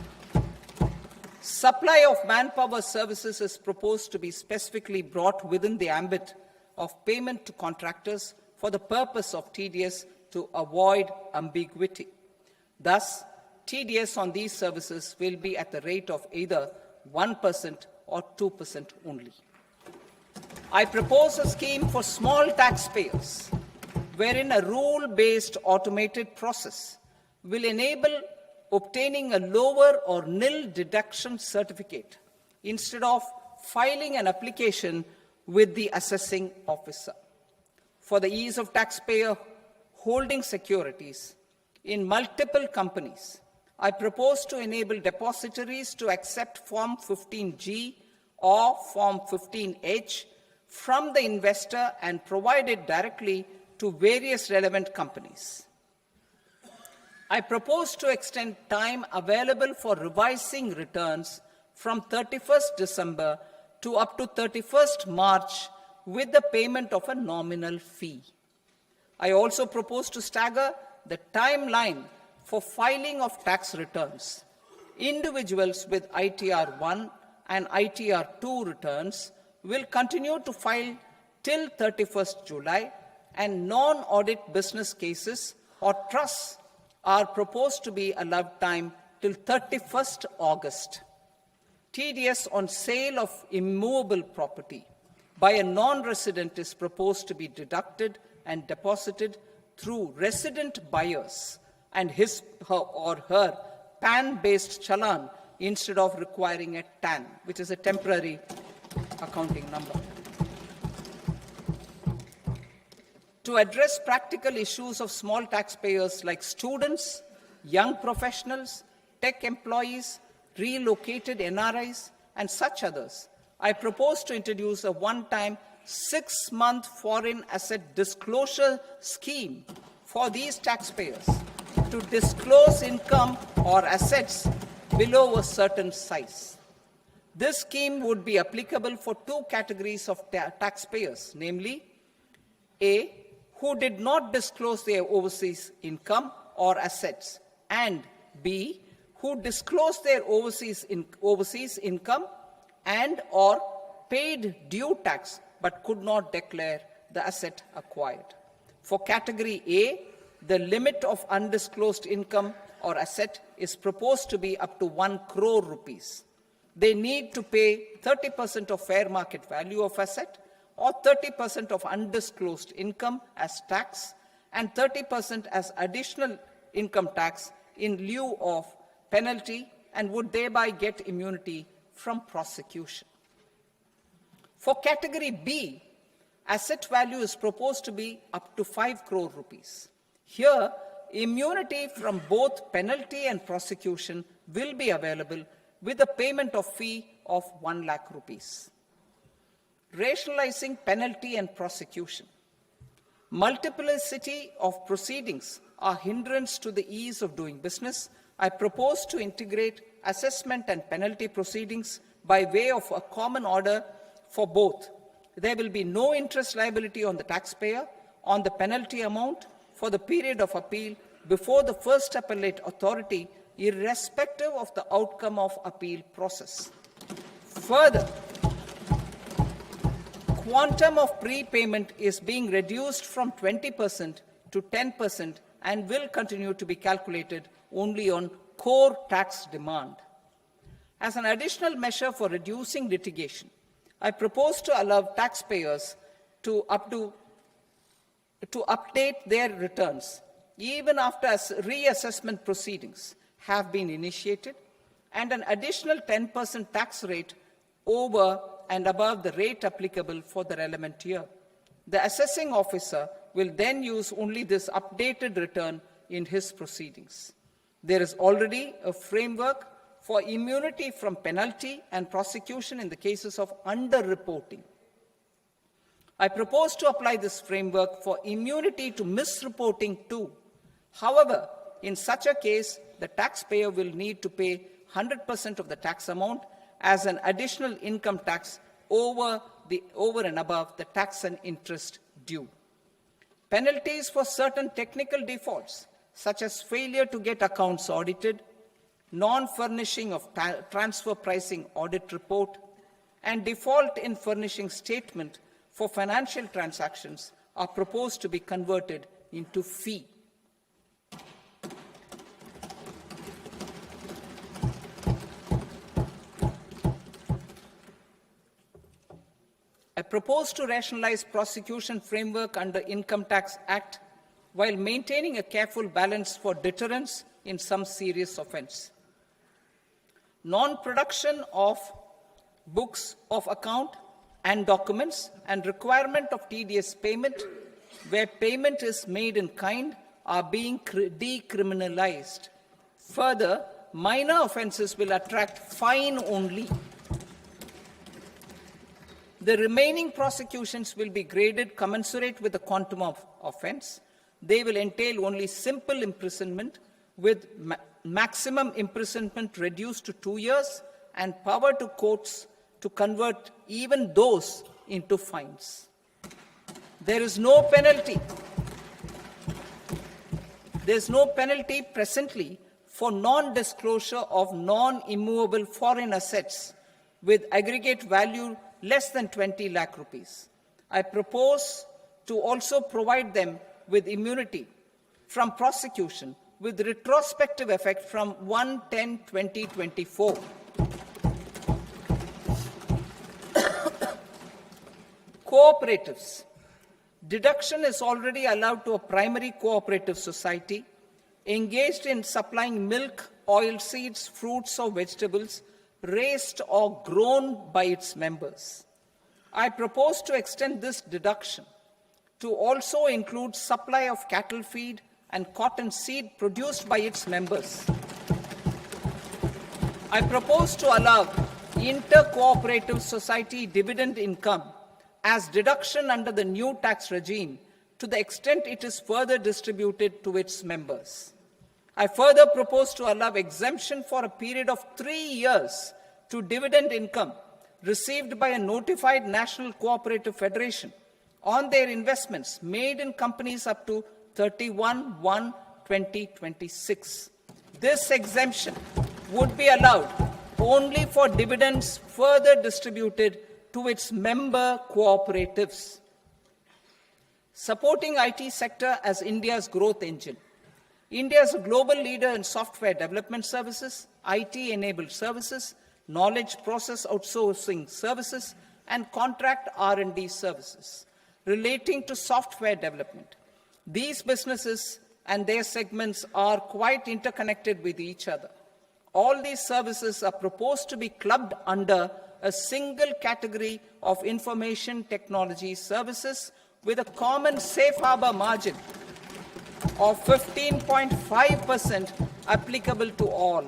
Supply of manpower services is proposed to be specifically brought within the ambit of payment to contractors for the purpose of TDS to avoid ambiguity. Thus, TDS on these services will be at the rate of either 1% or 2% only. I propose a scheme for small taxpayers, wherein a rule-based automated process will enable obtaining a lower or nil deduction certificate instead of filing an application with the assessing officer. For the ease of taxpayer holding securities in multiple companies, I propose to enable depositories to accept Form 15G or Form 15H from the investor and provide it directly to various relevant companies. I propose to extend time available for revising returns from 31st December to up to 31st March with the payment of a nominal fee. I also propose to stagger the timeline for filing of tax returns. Individuals with ITR 1 and ITR 2 returns will continue to file till 31st July, and non-audit business cases or trusts are proposed to be allowed time till 31st August. TDS on sale of immovable property by a non-resident is proposed to be deducted and deposited through resident buyers and his or her PAN-based challan instead of requiring a TAN, which is a temporary accounting number. To address practical issues of small taxpayers like students, young professionals, tech employees, relocated NRIs, and such others, I propose to introduce a one-time 6-month foreign asset disclosure scheme for these taxpayers to disclose income or assets below a certain size. This scheme would be applicable for two categories of taxpayers, namely, A, who did not disclose their overseas income or assets, and B, who disclosed their overseas income and or paid due tax but could not declare the asset acquired. For category A, the limit of undisclosed income or asset is proposed to be up to 1 crore rupees. They need to pay 30% of fair market value of asset or 30% of undisclosed income as tax and 30% as additional income tax in lieu of penalty, and would thereby get immunity from prosecution. For category B, asset value is proposed to be up to 5 crore rupees. Here, immunity from both penalty and prosecution will be available with a payment of fee of 1 lakh rupees. Rationalizing penalty and prosecution. Multiplicity of proceedings are hindrance to the ease of doing business. I propose to integrate assessment and penalty proceedings by way of a common order for both. There will be no interest liability on the taxpayer on the penalty amount for the period of appeal before the first appellate authority, irrespective of the outcome of appeal process. Further, quantum of prepayment is being reduced from 20% to 10% and will continue to be calculated only on core tax demand. As an additional measure for reducing litigation, I propose to allow taxpayers to update their returns even after reassessment proceedings have been initiated, and an additional 10% tax rate over and above the rate applicable for the relevant year. The assessing officer will then use only this updated return in his proceedings. There is already a framework for immunity from penalty and prosecution in the cases of underreporting. I propose to apply this framework for immunity to misreporting too. However, in such a case, the taxpayer will need to pay 100% of the tax amount as an additional income tax over and above the tax and interest due. Penalties for certain technical defaults, such as failure to get accounts audited, non-furnishing of transfer pricing audit report, and default in furnishing statement for financial transactions are proposed to be converted into fee. I propose to rationalize prosecution framework under Income Tax Act while maintaining a careful balance for deterrence in some serious offence. Non-production of books of account and documents and requirement of TDS payment where payment is made in kind are being decriminalized. Further, minor offences will attract fine only. The remaining prosecutions will be graded commensurate with the quantum of offence. They will entail only simple imprisonment with maximum imprisonment reduced to 2 years and power to courts to convert even those into fines. There is no penalty. There is no penalty presently for non-disclosure of non-immovable foreign assets with aggregate value less than 20 lakh rupees. I propose to also provide them with immunity from prosecution with retrospective effect from 1/10/2024. Cooperatives. Deduction is already allowed to a primary cooperative society engaged in supplying milk, oilseeds, fruits or vegetables raised or grown by its members. I propose to extend this deduction to also include supply of cattle feed and cotton seed produced by its members. I propose to allow inter-cooperative society dividend income as deduction under the new tax regime to the extent it is further distributed to its members. I further propose to allow exemption for a period of 3 years to dividend income received by a notified national cooperative federation on their investments made in companies up to 31/1/2026. This exemption would be allowed only for dividends further distributed to its member cooperatives. Supporting IT sector as India's growth engine. India is a global leader in software development services, IT-enabled services, knowledge process outsourcing services, and contract R&D services relating to software development. These businesses and their segments are quite interconnected with each other. All these services are proposed to be clubbed under a single category of information technology services with a common safe harbor margin of 15.5% applicable to all.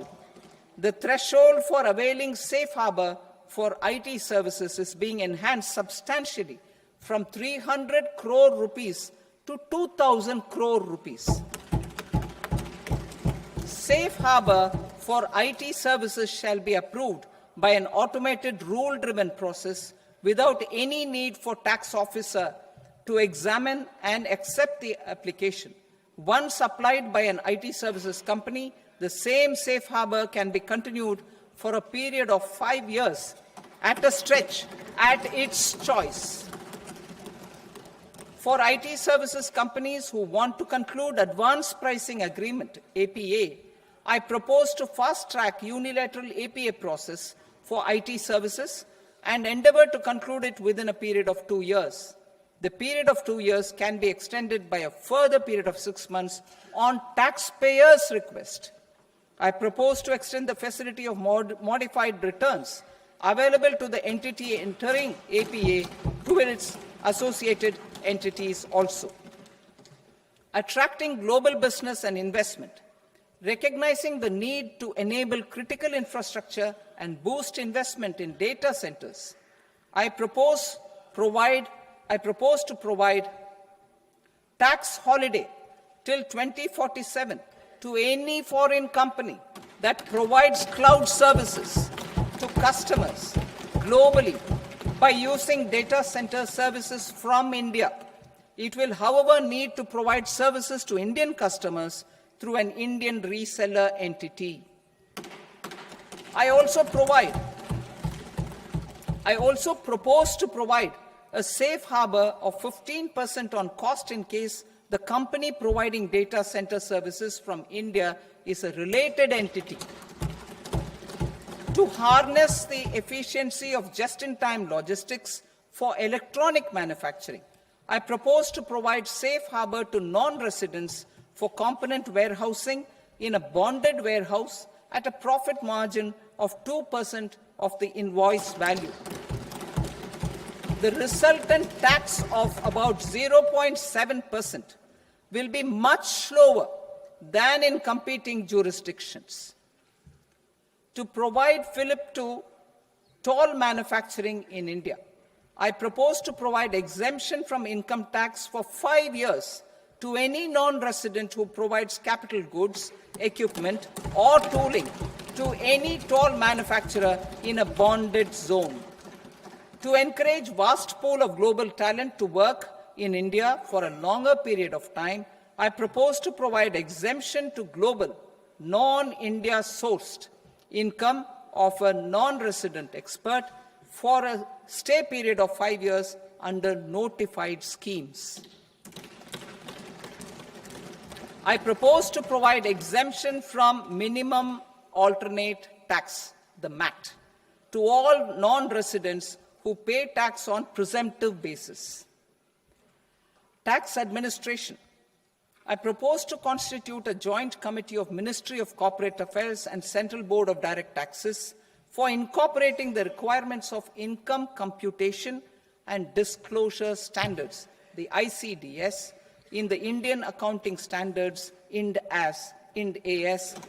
The threshold for availing safe harbor for IT services is being enhanced substantially from 300 crore rupees to 2,000 crore rupees. Safe harbor for IT services shall be approved by an automated rule-driven process without any need for tax officer to examine and accept the application. Once applied by an IT services company, the same safe harbor can be continued for a period of 5 years at a stretch at its choice. For IT services companies who want to conclude advanced pricing agreement, APA, I propose to fast-track unilateral APA process for IT services and endeavor to conclude it within a period of 2 years. The period of 2 years can be extended by a further period of 6 months on taxpayers' request. I propose to extend the facility of modified returns available to the entity entering APA to its associated entities also. Attracting global business and investment. Recognizing the need to enable critical infrastructure and boost investment in data centers, I propose provide I propose to provide tax holiday till 2047 to any foreign company that provides cloud services to customers globally by using data center services from India. It will, however, need to provide services to Indian customers through an Indian reseller entity. I also propose to provide a safe harbor of 15% on cost in case the company providing data center services from India is a related entity. To harness the efficiency of just-in-time logistics for electronic manufacturing, I propose to provide safe harbor to non-residents for component warehousing in a bonded warehouse at a profit margin of 2% of the invoice value. The resultant tax of about 0.7% will be much lower than in competing jurisdictions. To provide fillip to toll manufacturing in India, I propose to provide exemption from income tax for 5 years to any non-resident who provides capital goods, equipment, or tooling to any toll manufacturer in a bonded zone. To encourage vast pool of global talent to work in India for a longer period of time, I propose to provide exemption to global, non-India sourced income of a non-resident expert for a stay period of 5 years under notified schemes. I propose to provide exemption from minimum alternate tax, the MAT, to all non-residents who pay tax on presumptive basis. Tax administration. I propose to constitute a joint committee of Ministry of Corporate Affairs and Central Board of Direct Taxes for incorporating the requirements of income computation and disclosure standards, the ICDS, in the Indian Accounting Standards, Ind AS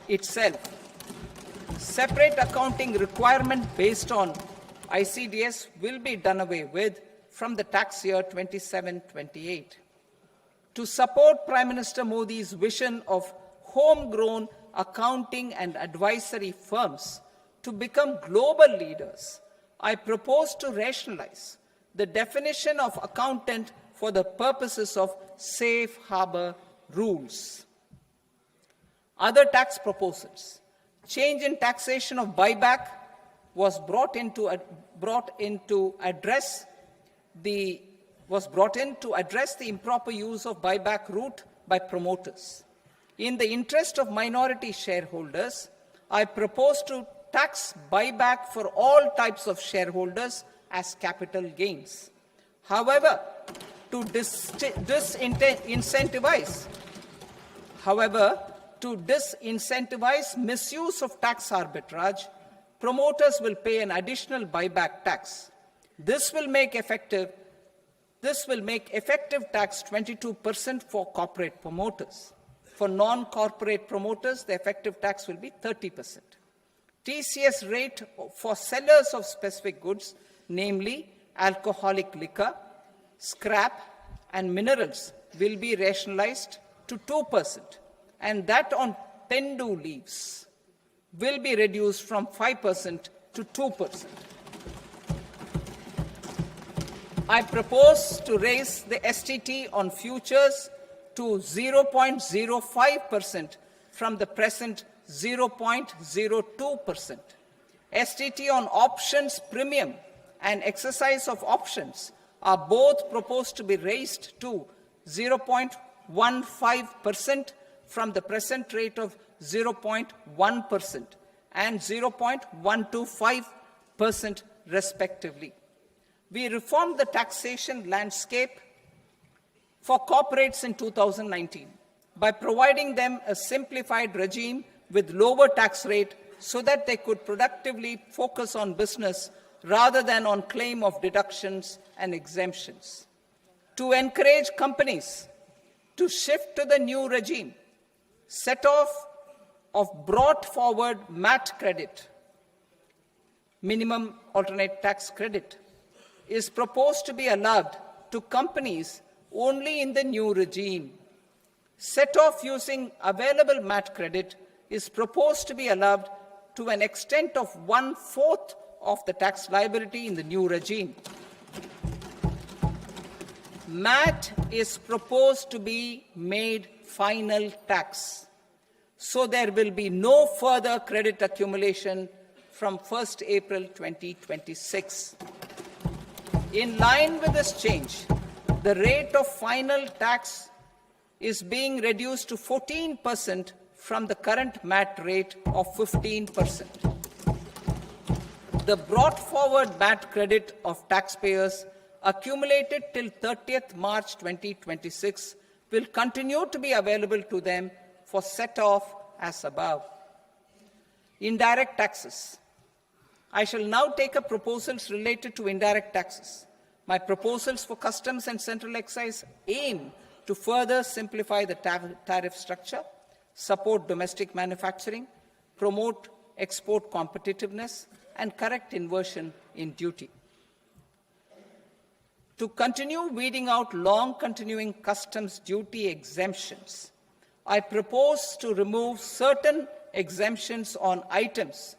itself. Separate accounting requirement based on ICDS will be done away with from the tax year 27-28. To support Prime Minister Modi's vision of homegrown accounting and advisory firms to become global leaders, I propose to rationalize the definition of accountant for the purposes of safe harbor rules. Other tax proposals. Change in taxation of buyback was brought in to address the improper use of buyback route by promoters. In the interest of minority shareholders, I propose to tax buyback for all types of shareholders as capital gains. However, to disincentivize misuse of tax arbitrage, promoters will pay an additional buyback tax. This will make effective tax 22% for corporate promoters. For non-corporate promoters, the effective tax will be 30%. TCS rate for sellers of specific goods, namely alcoholic liquor, scrap, and minerals, will be rationalized to 2%, and that on tendu leaves will be reduced from 5% to 2%. I propose to raise the STT on futures to 0.05% from the present 0.02%. STT on options premium and exercise of options are both proposed to be raised to 0.15% from the present rate of 0.1% and 0.125% respectively. We reformed the taxation landscape for corporates in 2019 by providing them a simplified regime with lower tax rate so that they could productively focus on business rather than on claim of deductions and exemptions. To encourage companies to shift to the new regime, set off of brought forward MAT credit, minimum alternate tax credit, is proposed to be allowed to companies only in the new regime. Set-off using available MAT credit is proposed to be allowed to an extent of 1/4 of the tax liability in the new regime. MAT is proposed to be made final tax, so there will be no further credit accumulation from 1st April 2026. In line with this change, the rate of final tax is being reduced to 14% from the current MAT rate of 15%. The brought forward MAT credit of taxpayers accumulated till 30th March 2026 will continue to be available to them for set-off as above. Indirect taxes. I shall now take up proposals related to indirect taxes. My proposals for customs and central excise aim to further simplify the tariff structure, support domestic manufacturing, promote export competitiveness, and correct inversion in duty. To continue weeding out long-continuing customs duty exemptions, I propose to remove certain exemptions on items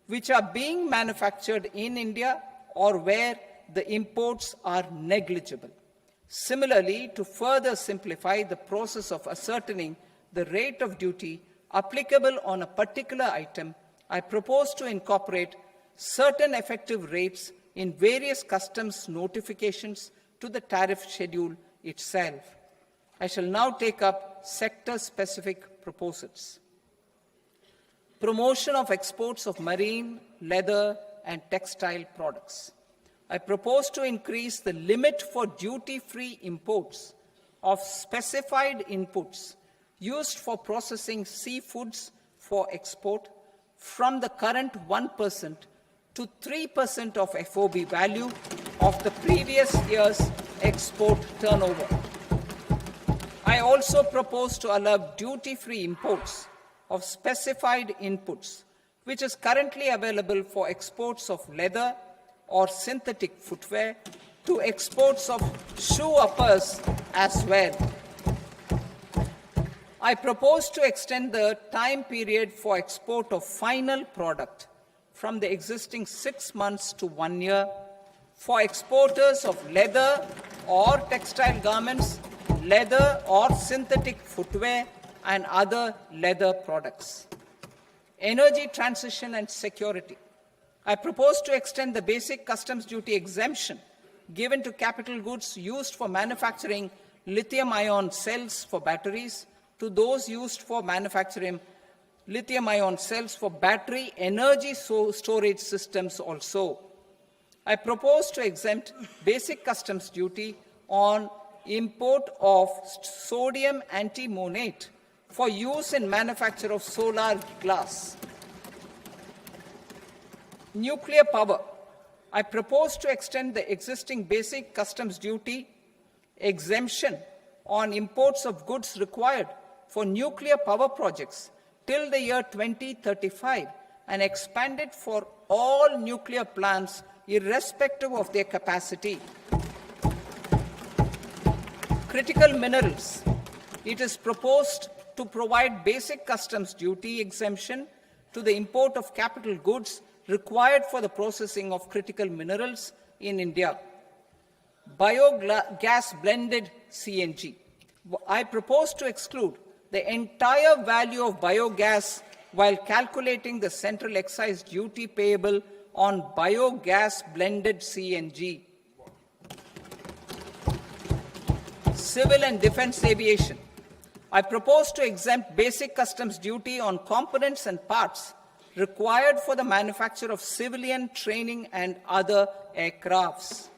which are being manufactured in India or where the imports are negligible. Similarly, to further simplify the process of ascertaining the rate of duty applicable on a particular item, I propose to incorporate certain effective rates in various customs notifications to the tariff schedule itself. I shall now take up sector-specific proposals. Promotion of exports of marine, leather, and textile products. I propose to increase the limit for duty-free imports of specified inputs used for processing seafoods for export from the current 1% to 3% of FOB value of the previous year's export turnover. I also propose to allow duty-free imports of specified inputs, which is currently available for exports of leather or synthetic footwear, to exports of shoe uppers as well. I propose to extend the time period for export of final product from the existing 6 months to 1 year for exporters of leather or textile garments, leather or synthetic footwear, and other leather products. Energy transition and security. I propose to extend the basic customs duty exemption given to capital goods used for manufacturing lithium-ion cells for batteries to those used for manufacturing lithium-ion cells for battery energy storage systems also. I propose to exempt basic customs duty on import of sodium antimonate for use in manufacture of solar glass. Nuclear power. I propose to extend the existing basic customs duty exemption on imports of goods required for nuclear power projects till the year 2035 and expand it for all nuclear plants irrespective of their capacity. Critical minerals. It is proposed to provide basic customs duty exemption to the import of capital goods required for the processing of critical minerals in India. Biogas blended CNG. I propose to exclude the entire value of biogas while calculating the central excise duty payable on biogas blended CNG. Civil and defense aviation. I propose to exempt basic customs duty on components and parts required for the manufacture of civilian training and other aircrafts.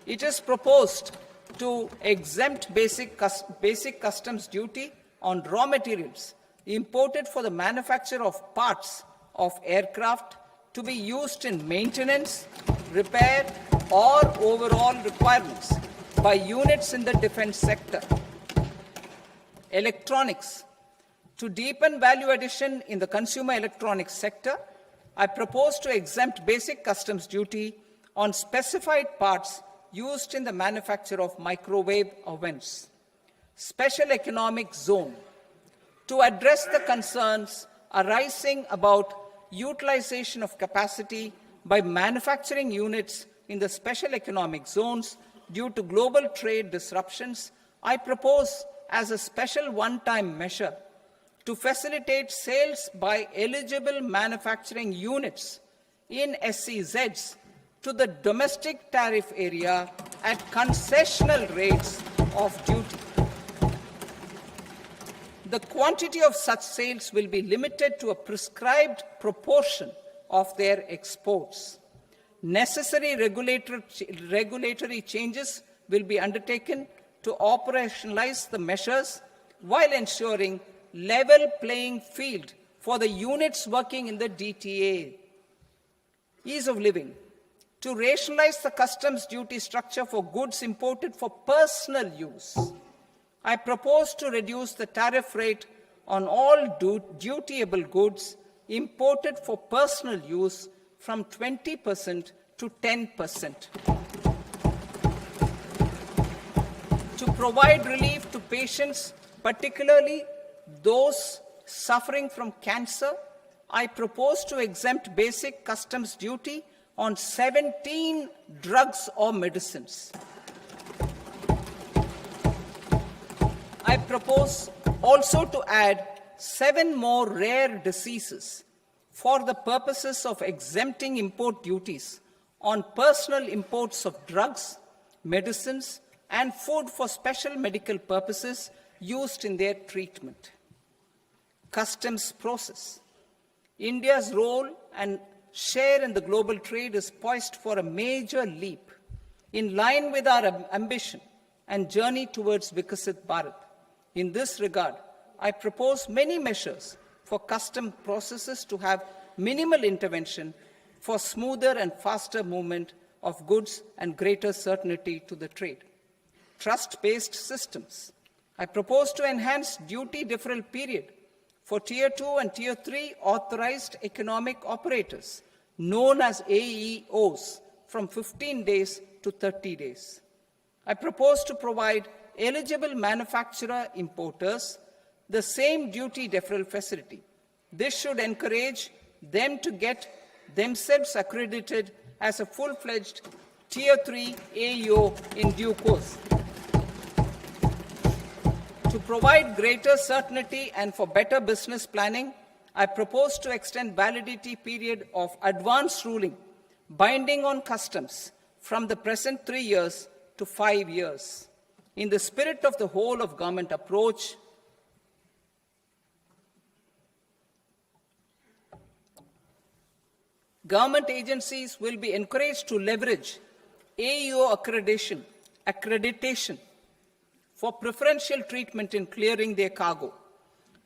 It is proposed to exempt basic customs duty on raw materials imported for the manufacture of parts of aircraft to be used in maintenance, repair, or overall requirements by units in the defense sector. Electronics. To deepen value addition in the consumer electronics sector, I propose to exempt basic customs duty on specified parts used in the manufacture of microwave ovens. Special economic zone to address the concerns arising about utilization of capacity by manufacturing units in the special economic zones due to global trade disruptions. I propose as a special one-time measure to facilitate sales by eligible manufacturing units in SEZs to the domestic tariff area at concessional rates of duty. The quantity of such sales will be limited to a prescribed proportion of their exports. Necessary regulatory changes will be undertaken to operationalize the measures while ensuring level playing field for the units working in the DTA. Ease of living. To rationalize the customs duty structure for goods imported for personal use, I propose to reduce the tariff rate on all dutiable goods imported for personal use from 20% to 10%. To provide relief to patients, particularly those suffering from cancer, I propose to exempt basic customs duty on 17 drugs or medicines. I propose also to add 7 more rare diseases for the purposes of exempting import duties on personal imports of drugs, medicines, and food for special medical purposes used in their treatment. Customs process. India's role and share in the global trade is poised for a major leap in line with our ambition and journey towards Vikasit Bharat. In this regard, I propose many measures for custom processes to have minimal intervention for smoother and faster movement of goods and greater certainty to the trade. Trust-based systems. I propose to enhance duty deferral period for Tier 2 and Tier 3 authorized economic operators, known as AEOs, from 15 days to 30 days. I propose to provide eligible manufacturer importers the same duty deferral facility. This should encourage them to get themselves accredited as a full-fledged Tier 3 AEO in due course. To provide greater certainty and for better business planning, I propose to extend validity period of advance ruling binding on customs from the present 3 years to 5 years. In the spirit of the whole of government approach, government agencies will be encouraged to leverage AEO accreditation for preferential treatment in clearing their cargo.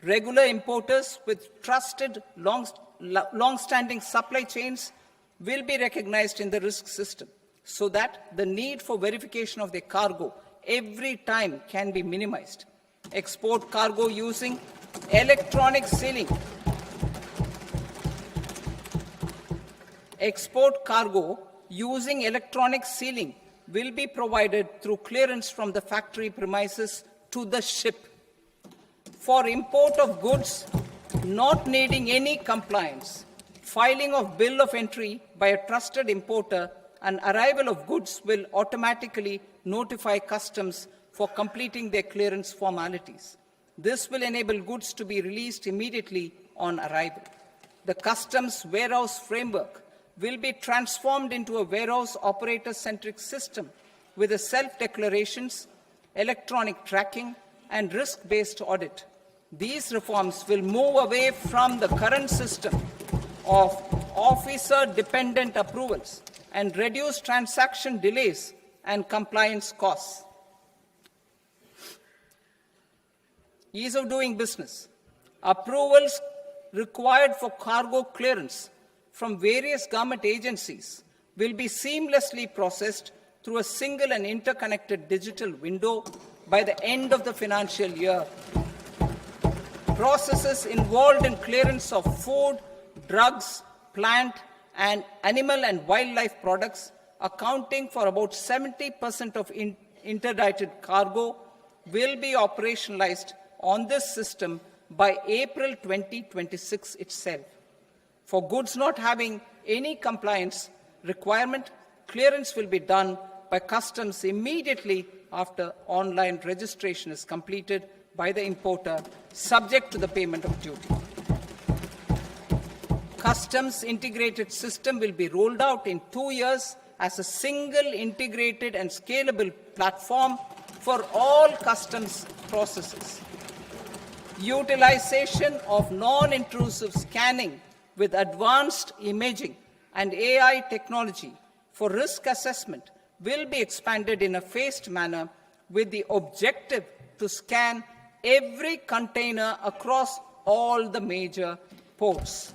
Regular importers with trusted, long-standing supply chains will be recognized in the risk system so that the need for verification of their cargo every time can be minimized. Export cargo using electronic sealing. Export cargo using electronic sealing will be provided through clearance from the factory premises to the ship. For import of goods not needing any compliance, filing of bill of entry by a trusted importer and arrival of goods will automatically notify customs for completing their clearance formalities. This will enable goods to be released immediately on arrival. The customs warehouse framework will be transformed into a warehouse operator-centric system with a self-declarations, electronic tracking, and risk-based audit. These reforms will move away from the current system of officer-dependent approvals and reduce transaction delays and compliance costs. Ease of doing business. Approvals required for cargo clearance from various government agencies will be seamlessly processed through a single and interconnected digital window by the end of the financial year. Processes involved in clearance of food, drugs, plant, and animal and wildlife products accounting for about 70% of interdicted cargo, will be operationalized on this system by April 2026 itself. For goods not having any compliance requirement, clearance will be done by customs immediately after online registration is completed by the importer, subject to the payment of duty. Customs integrated system will be rolled out in 2 years as a single integrated and scalable platform for all customs processes. Utilization of non-intrusive scanning with advanced imaging and AI technology for risk assessment will be expanded in a phased manner with the objective to scan every container across all the major ports.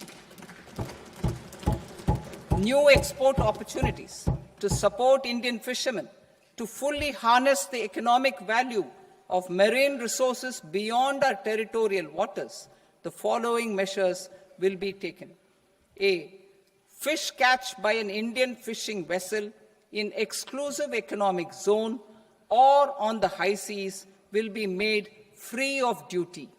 New export opportunities to support Indian fishermen to fully harness the economic value of marine resources beyond our territorial waters. The following measures will be taken. A. Fish catch by an Indian fishing vessel in exclusive economic zone or on the high seas will be made free of duty.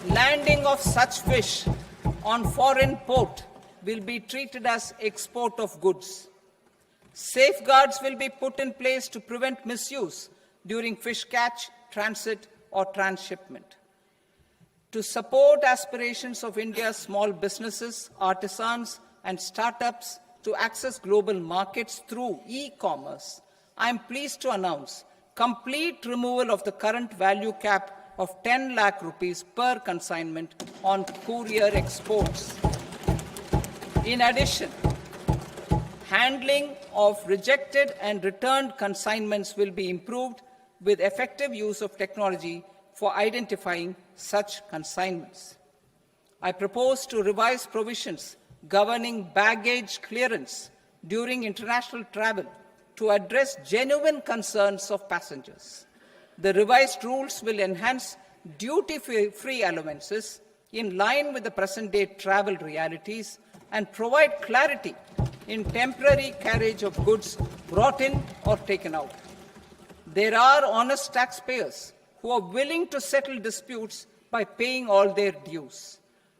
Landing of such fish on foreign port will be treated as export of goods. Safeguards will be put in place to prevent misuse during fish catch, transit, or transshipment. To support aspirations of India's small businesses, artisans, and startups to access global markets through e-commerce, I am pleased to announce complete removal of the current value cap of 10 lakh rupees per consignment on courier exports. In addition, handling of rejected and returned consignments will be improved with effective use of technology for identifying such consignments. I propose to revise provisions governing baggage clearance during international travel to address genuine concerns of passengers. The revised rules will enhance duty-free allowances in line with the present-day travel realities and provide clarity in temporary carriage of goods brought in or taken out. There are honest taxpayers who are willing to settle disputes by paying all their dues,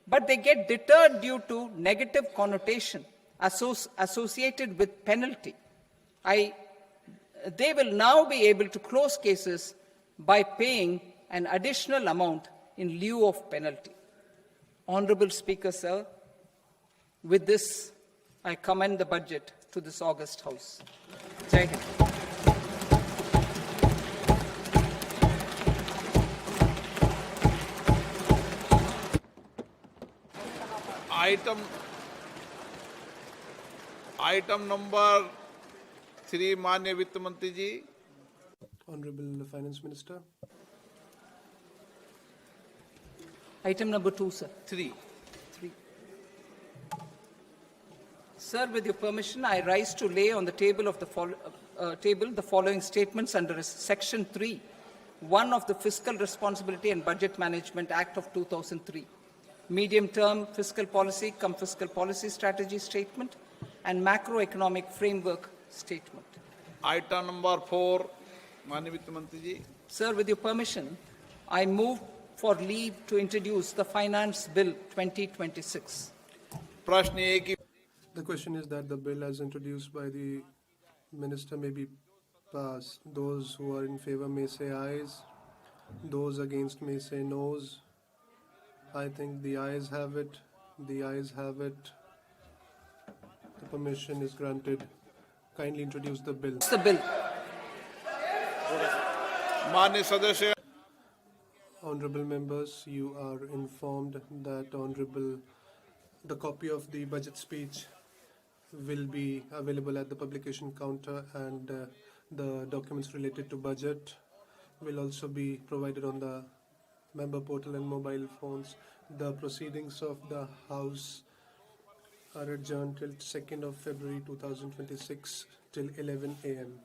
but they get deterred due to negative connotation associated with penalty. They will now be able to close cases by paying an additional amount in lieu of penalty. Honorable Speaker, sir, with this, I commend the budget to this august House. Jai Hind. Item number 3, माननीय वित्त मंत्री जी. Honorable Finance Minister. Item number 2, sir. 3. Sir, with your permission, I rise to lay on the table of the following statements under Section 3, 1 of the Fiscal Responsibility and Budget Management Act of 2003, medium-term fiscal policy cum fiscal policy strategy statement, and macroeconomic framework statement. Item number 4, माननीय वित्त मंत्री जी. Sir, with your permission, I move for leave to introduce the Finance Bill 2026. प्रश्न ये कि The question is that the bill as introduced by the Minister may be passed. Those who are in favor may say ayes. Those against may say noes. I think the ayes have it. The ayes have it. The permission is granted. Kindly introduce the bill. The bill. माननीय सदस्य. Honorable members, you are informed that the copy of the budget speech will be available at the publication counter, and the documents related to budget will also be provided on the member portal and mobile phones. The proceedings of the House are adjourned till 2nd of February 2026 till 11 a.m.